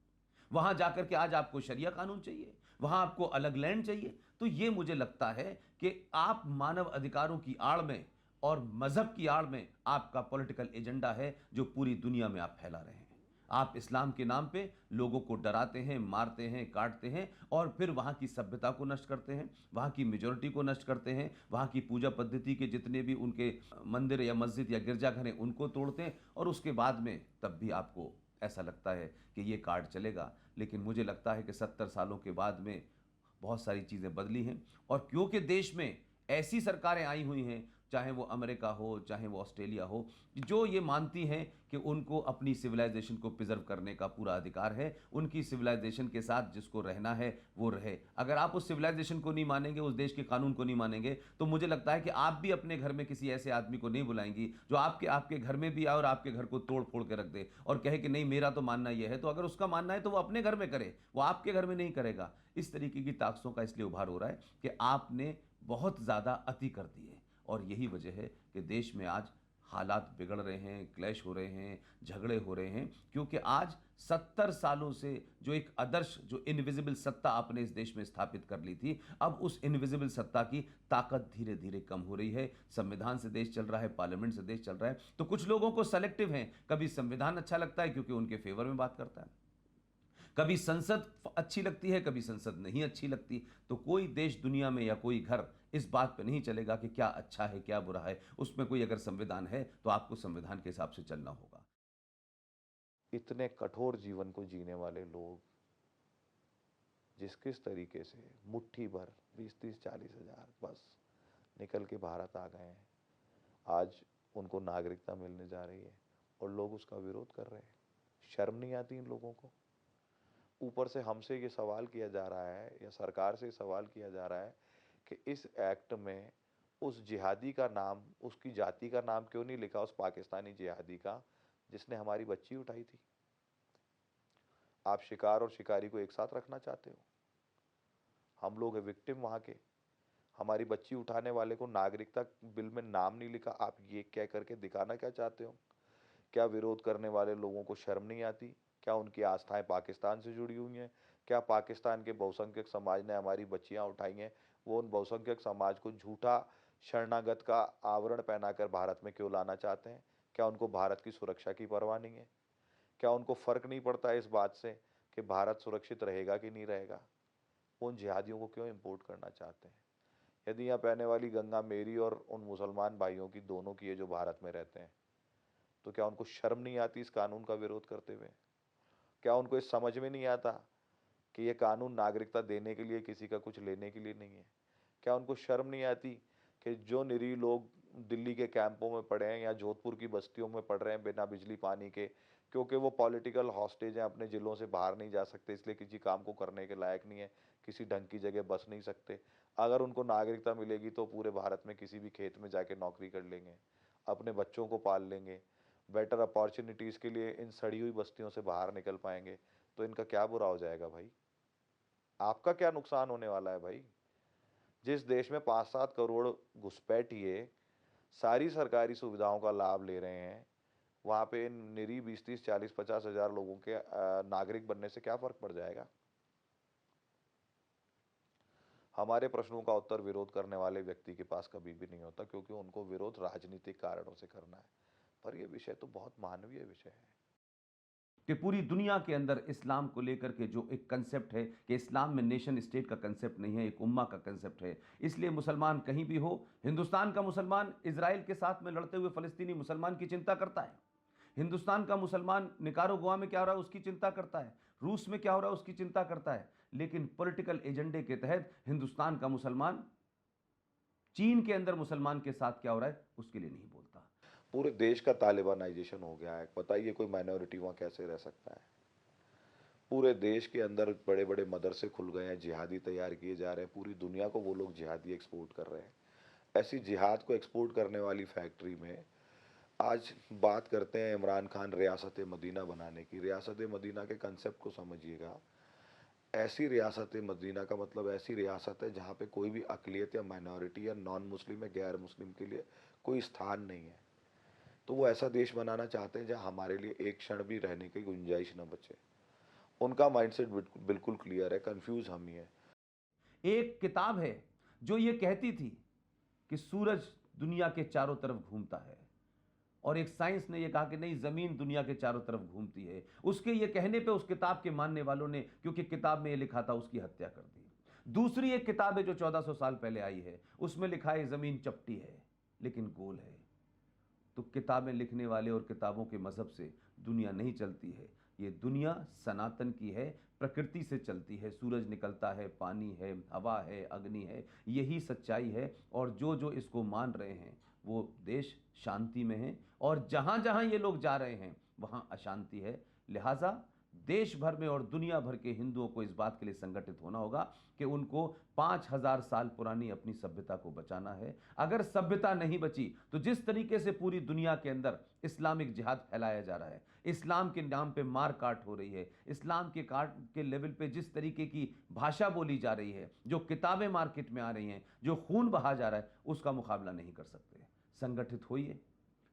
वहां जाकर के आज आपको शरिया कानून चाहिए, वहां आपको अलग लैंड चाहिए। तो ये मुझे लगता है कि आप मानव अधिकारों की आड़ में और मजहब की आड़ में आपका पॉलिटिकल एजेंडा है जो पूरी दुनिया में आप फैला रहे हैं। आप इस्लाम के नाम पे लोगों को डराते हैं, मारते हैं, काटते हैं और फिर वहाँ की सभ्यता को नष्ट करते हैं, वहाँ की मेजॉरिटी को नष्ट करते हैं, वहाँ की पूजा पद्धति के जितने भी उनके मंदिर या मस्जिद या गिरजाघर हैं उनको तोड़ते हैं। और उसके बाद में तब भी आपको ऐसा लगता है कि ये कार्ड चलेगा। लेकिन मुझे लगता है कि 70 सालों के बाद में बहुत सारी चीज़ें बदली हैं। और क्योंकि देश में ऐसी सरकारें आई हुई हैं, चाहे वो अमेरिका हो, चाहे वो ऑस्ट्रेलिया हो, जो ये मानती हैं कि उनको अपनी सिविलाइजेशन को प्रिजर्व करने का पूरा अधिकार है, उनकी सिविलाइजेशन के साथ जिसको रहना है वो रहे। अगर आप उस सिविलाइजेशन को नहीं मानेंगे, उस देश के कानून को नहीं मानेंगे, तो मुझे लगता है कि आप भी अपने घर में किसी ऐसे आदमी को नहीं बुलाएंगी जो आपके घर में भी आए और आपके घर को तोड़ फोड़ के रख दे और कहे कि नहीं मेरा तो मानना यह है। तो अगर उसका मानना है तो वो अपने घर में करे, वो आपके घर में नहीं करेगा। इस तरीके की ताकतों का इसलिए उभार हो रहा है कि आपने बहुत ज़्यादा अति कर दी है। और यही वजह है कि देश में आज हालात बिगड़ रहे हैं, क्लैश हो रहे हैं, झगड़े हो रहे हैं, क्योंकि आज 70 सालों से जो एक आदर्श, जो इनविजिबल सत्ता आपने इस देश में स्थापित कर ली थी, अब उस इनविजिबल सत्ता की ताकत धीरे धीरे कम हो रही है। संविधान से देश चल रहा है, पार्लियामेंट से देश चल रहा है। तो कुछ लोगों को सेलेक्टिव हैं, कभी संविधान अच्छा लगता है क्योंकि उनके फेवर में बात करता है, कभी संसद अच्छी लगती है, कभी संसद नहीं अच्छी लगती। तो कोई देश दुनिया में या कोई घर इस बात पे नहीं चलेगा कि क्या अच्छा है क्या बुरा है। उसमें कोई अगर संविधान है तो आपको संविधान के हिसाब से चलना होगा।
इतने कठोर जीवन को जीने वाले लोग जिस किस तरीके से मुट्ठी भर 20-30-40 हजार बस निकल के भारत आ गए हैं, आज उनको नागरिकता मिलने जा रही है और लोग उसका विरोध कर रहे हैं। शर्म नहीं आती इन लोगों को? ऊपर से हमसे ये सवाल किया जा रहा है या सरकार से सवाल किया जा रहा है कि इस एक्ट में उस जिहादी का नाम, उसकी जाति का नाम क्यों नहीं लिखा, उस पाकिस्तानी जिहादी का जिसने हमारी बच्ची उठाई थी। आप शिकार और शिकारी को एक साथ रखना चाहते हो। हम लोग है विक्टिम वहाँ के। हमारी बच्ची उठाने वाले को नागरिकता बिल में नाम नहीं लिखा, आप ये कह करके दिखाना क्या चाहते हो? क्या विरोध करने वाले लोगों को शर्म नहीं आती? क्या उनकी आस्थाएं पाकिस्तान से जुड़ी हुई हैं? क्या पाकिस्तान के बहुसंख्यक समाज ने हमारी बच्चियां उठाई हैं, वो उन बहुसंख्यक समाज को झूठा शरणागत का आवरण पहनाकर भारत में क्यों लाना चाहते हैं? क्या उनको भारत की सुरक्षा की परवाह नहीं है? क्या उनको फर्क नहीं पड़ता इस बात से कि भारत सुरक्षित रहेगा कि नहीं रहेगा? उन जिहादियों को क्यों इंपोर्ट करना चाहते हैं? यदि यहाँ पहने वाली गंगा मेरी और उन मुसलमान भाइयों की, दोनों की है जो भारत में रहते हैं, तो क्या उनको शर्म नहीं आती इस कानून का विरोध करते हुए? क्या उनको इस समझ में नहीं आता कि ये कानून नागरिकता देने के लिए, किसी का कुछ लेने के लिए नहीं है? क्या उनको शर्म नहीं आती कि जो निरीह लोग दिल्ली के कैंपों में पड़े हैं या जोधपुर की बस्तियों में पड़ रहे हैं बिना बिजली पानी के, क्योंकि वो पॉलिटिकल हॉस्टेज हैं, अपने जिलों से बाहर नहीं जा सकते, इसलिए किसी काम को करने के लायक नहीं है, किसी ढंग की जगह बस नहीं सकते। अगर उनको नागरिकता मिलेगी तो पूरे भारत में किसी भी खेत में जाके नौकरी कर लेंगे, अपने बच्चों को पाल लेंगे, बेटर अपॉर्चुनिटीज़ के लिए इन सड़ी हुई बस्तियों से बाहर निकल पाएंगे। तो इनका क्या बुरा हो जाएगा भाई? आपका क्या नुकसान होने वाला है भाई? जिस देश में 5-7 करोड़ घुसपैठिए सारी सरकारी सुविधाओं का लाभ ले रहे हैं, वहाँ पे निरी 20-30, 40-50 हजार लोगों के नागरिक बनने से क्या फर्क पड़ जाएगा? हमारे प्रश्नों का उत्तर विरोध करने वाले व्यक्ति के पास कभी भी नहीं होता, क्योंकि उनको विरोध राजनीतिक कारणों से करना है। पर यह विषय तो बहुत मानवीय विषय है
कि पूरी दुनिया के अंदर इस्लाम को लेकर के जो एक कंसेप्ट है कि इस्लाम में नेशन स्टेट का कंसेप्ट नहीं है, एक उम्मा का कंसेप्ट है। इसलिए मुसलमान कहीं भी हो, हिंदुस्तान का मुसलमान इजराइल के साथ में लड़ते हुए फलस्तीनी मुसलमान की चिंता करता है, हिंदुस्तान का मुसलमान निकारागुआ में क्या हो रहा है उसकी चिंता करता है, रूस में क्या हो रहा है उसकी चिंता करता है। लेकिन पॉलिटिकल एजेंडे के तहत हिंदुस्तान का मुसलमान चीन के अंदर मुसलमान के साथ क्या हो रहा है उसके लिए नहीं बोलता।
पूरे देश का तालिबानाइजेशन हो गया है। बताइए कोई माइनॉरिटी वहाँ कैसे रह सकता है? पूरे देश के अंदर बड़े बड़े मदरसे खुल गए हैं, जिहादी तैयार किए जा रहे हैं, पूरी दुनिया को वो लोग जिहादी एक्सपोर्ट कर रहे हैं। ऐसी जिहाद को एक्सपोर्ट करने वाली फैक्ट्री में आज बात करते हैं इमरान खान रियासत मदीना बनाने की। रियासत मदीना के कंसेप्ट को समझिएगा। ऐसी रियासत मदीना का मतलब ऐसी रियासत है जहाँ पे कोई भी अकलियत या माइनॉरिटी या नॉन मुस्लिम या गैर मुस्लिम के लिए कोई स्थान नहीं है। तो वो ऐसा देश बनाना चाहते हैं जहाँ हमारे लिए एक क्षण भी रहने की गुंजाइश न बचे। उनका माइंडसेट बिल्कुल क्लियर है, कंफ्यूज हम ही है।
एक किताब है जो ये कहती थी कि सूरज दुनिया के चारों तरफ घूमता है, और एक साइंस ने यह कहा कि नहीं, जमीन दुनिया के चारों तरफ घूमती है। उसके ये कहने पे उस किताब के मानने वालों ने, क्योंकि किताब में ये लिखा था, उसकी हत्या कर दी। दूसरी एक किताब है जो 1400 साल पहले आई है, उसमें लिखा है जमीन चपटी है लेकिन गोल है। तो किताबें लिखने वाले और किताबों के मजहब से दुनिया नहीं चलती है। ये दुनिया सनातन की है, प्रकृति से चलती है। सूरज निकलता है, पानी है, हवा है, अग्नि है, यही सच्चाई है। और जो जो इसको मान रहे हैं वो देश शांति में है, और जहाँ जहाँ ये लोग जा रहे हैं वहाँ अशांति है। लिहाजा देश भर में और दुनिया भर के हिंदुओं को इस बात के लिए संगठित होना होगा कि उनको 5000 साल पुरानी अपनी सभ्यता को बचाना है। अगर सभ्यता नहीं बची तो जिस तरीके से पूरी दुनिया के अंदर इस्लामिक जिहाद फैलाया जा रहा है, इस्लाम के नाम पे मार काट हो रही है, इस्लाम के काट के लेवल पे जिस तरीके की भाषा बोली जा रही है, जो किताबें मार्केट में आ रही हैं, जो खून बहा जा रहा है, उसका मुकाबला नहीं कर सकते। संगठित होइए,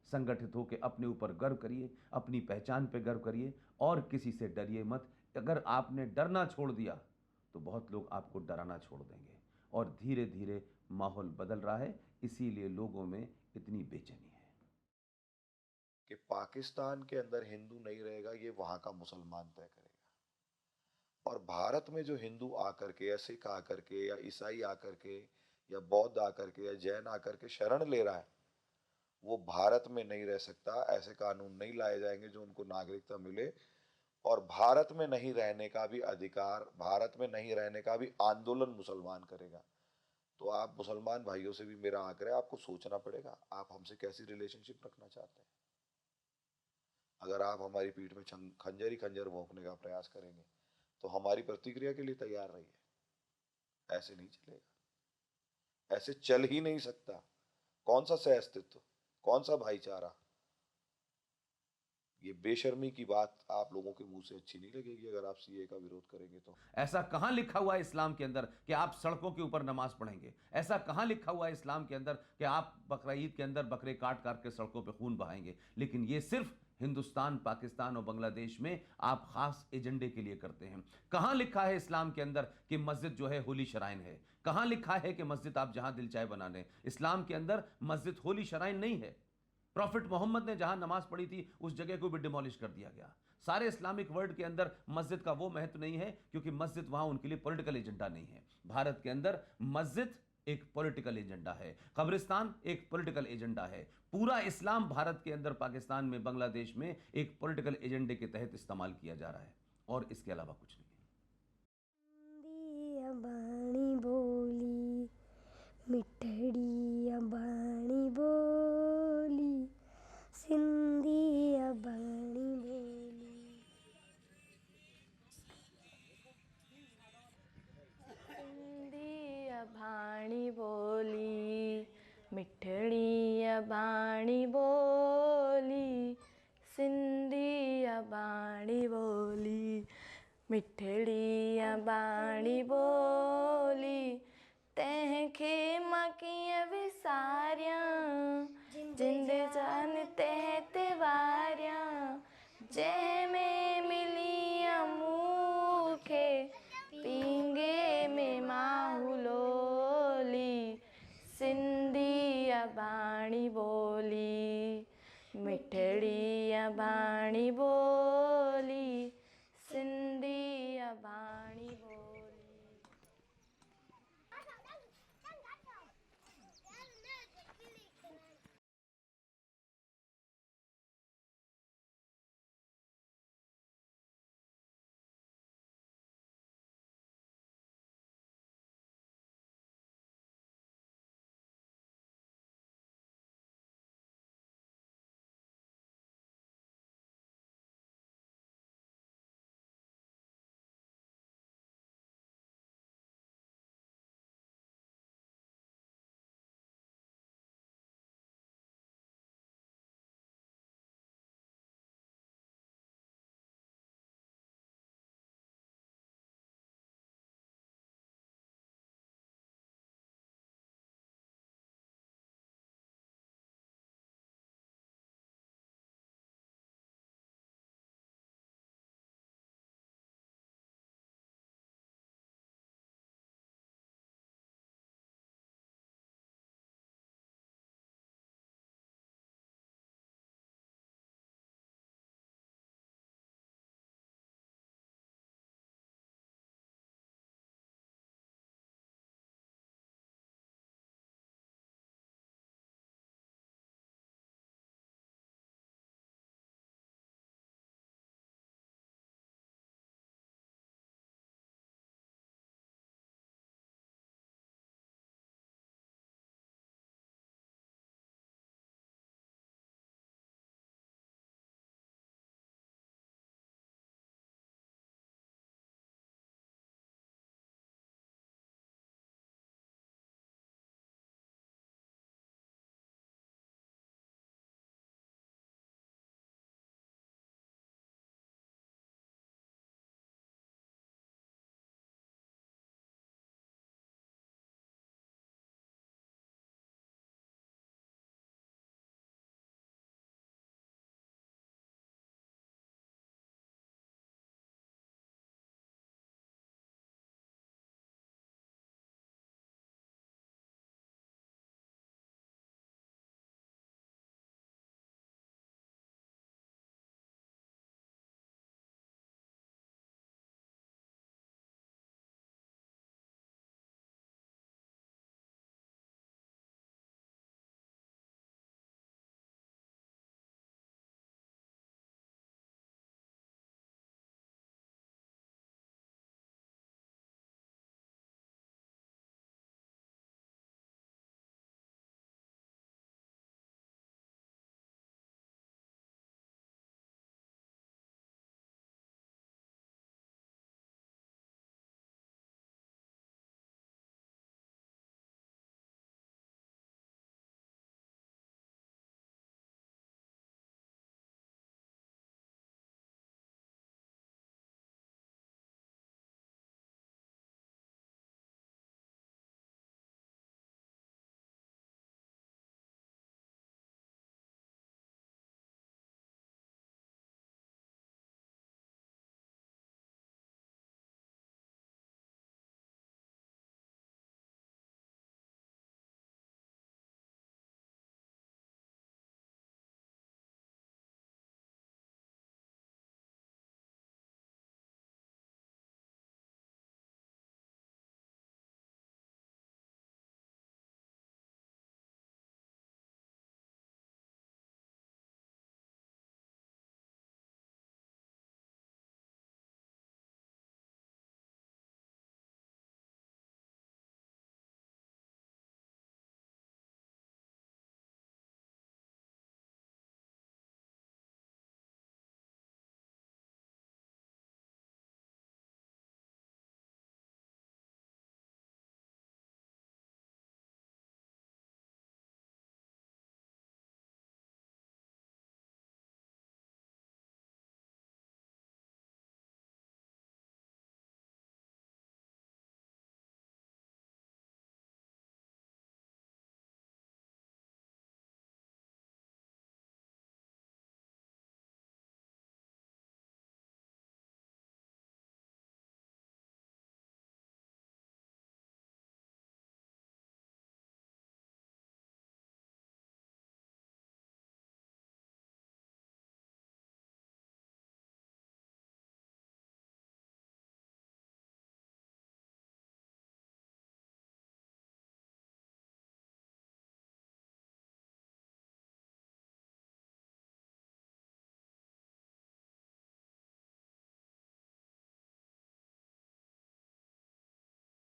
संगठित होकर अपने ऊपर गर्व करिए, अपनी पहचान पे गर्व करिए, और किसी से डरिए मत। अगर आपने डरना छोड़ दिया तो बहुत लोग आपको डराना छोड़ देंगे, और धीरे धीरे माहौल बदल रहा है। इसीलिए लोगों में इतनी बेचैनी है
कि पाकिस्तान के अंदर हिंदू नहीं रहेगा, ये वहां का मुसलमान तय करेगा। और भारत में जो हिंदू आकर के या सिख आकर के या ईसाई आकर के या बौद्ध आकर के या जैन आकर के शरण ले रहा है, वो भारत में नहीं रह सकता। ऐसे कानून नहीं लाए जाएंगे जो उनको नागरिकता मिले, और भारत में नहीं रहने का भी अधिकार, भारत में नहीं रहने का भी आंदोलन मुसलमान करेगा। तो आप मुसलमान भाइयों से भी मेरा आग्रह है, आपको सोचना पड़ेगा आप हमसे कैसी रिलेशनशिप रखना चाहते हैं। अगर आप हमारी पीठ में खंजर ही खंजर भोंकने का प्रयास करेंगे तो हमारी प्रतिक्रिया के लिए तैयार रहिए। ऐसे नहीं चलेगा, ऐसे चल ही नहीं सकता। कौन सा सह अस्तित्व, कौन सा भाईचारा? ये बेशर्मी की बात आप लोगों के मुंह से अच्छी नहीं लगेगी अगर आप सीए का विरोध करेंगे तो।
ऐसा कहां लिखा हुआ है इस्लाम के अंदर कि आप सड़कों के ऊपर नमाज पढ़ेंगे? ऐसा कहां लिखा हुआ है इस्लाम के अंदर कि आप बकरा ईद के अंदर बकरे काट काट के सड़कों पे खून बहाएंगे? लेकिन ये सिर्फ हिंदुस्तान, पाकिस्तान और बांग्लादेश में आप खास एजेंडे के लिए करते हैं। कहां लिखा है इस्लाम के अंदर कि मस्जिद जो है होली शराइन है? कहां लिखा है कि मस्जिद आप जहां दिल चाहे बना लें? इस्लाम के अंदर मस्जिद होली शराइन नहीं है। प्रॉफिट मोहम्मद ने जहां नमाज पढ़ी थी उस जगह को भी डिमोलिश कर दिया गया। सारे इस्लामिक वर्ल्ड के अंदर मस्जिद का वो महत्व नहीं है, क्योंकि मस्जिद वहां उनके लिए पॉलिटिकल एजेंडा नहीं है। भारत के अंदर मस्जिद एक पॉलिटिकल एजेंडा है, कब्रिस्तान एक पॉलिटिकल एजेंडा है। पूरा इस्लाम भारत के अंदर, पाकिस्तान में, बांग्लादेश में एक पॉलिटिकल एजेंडे के तहत इस्तेमाल किया जा रहा है, और इसके अलावा कुछ नहीं है।
बाणी बोली मिठड़ी बाणी बोली, सिंधी बाणी बोली।
सिंधी बाणी बोली मिठड़ी बाणी बोली, सिंधी बाणी बोली मिठड़ी बाणी बोली, तंहिंखे चेहरे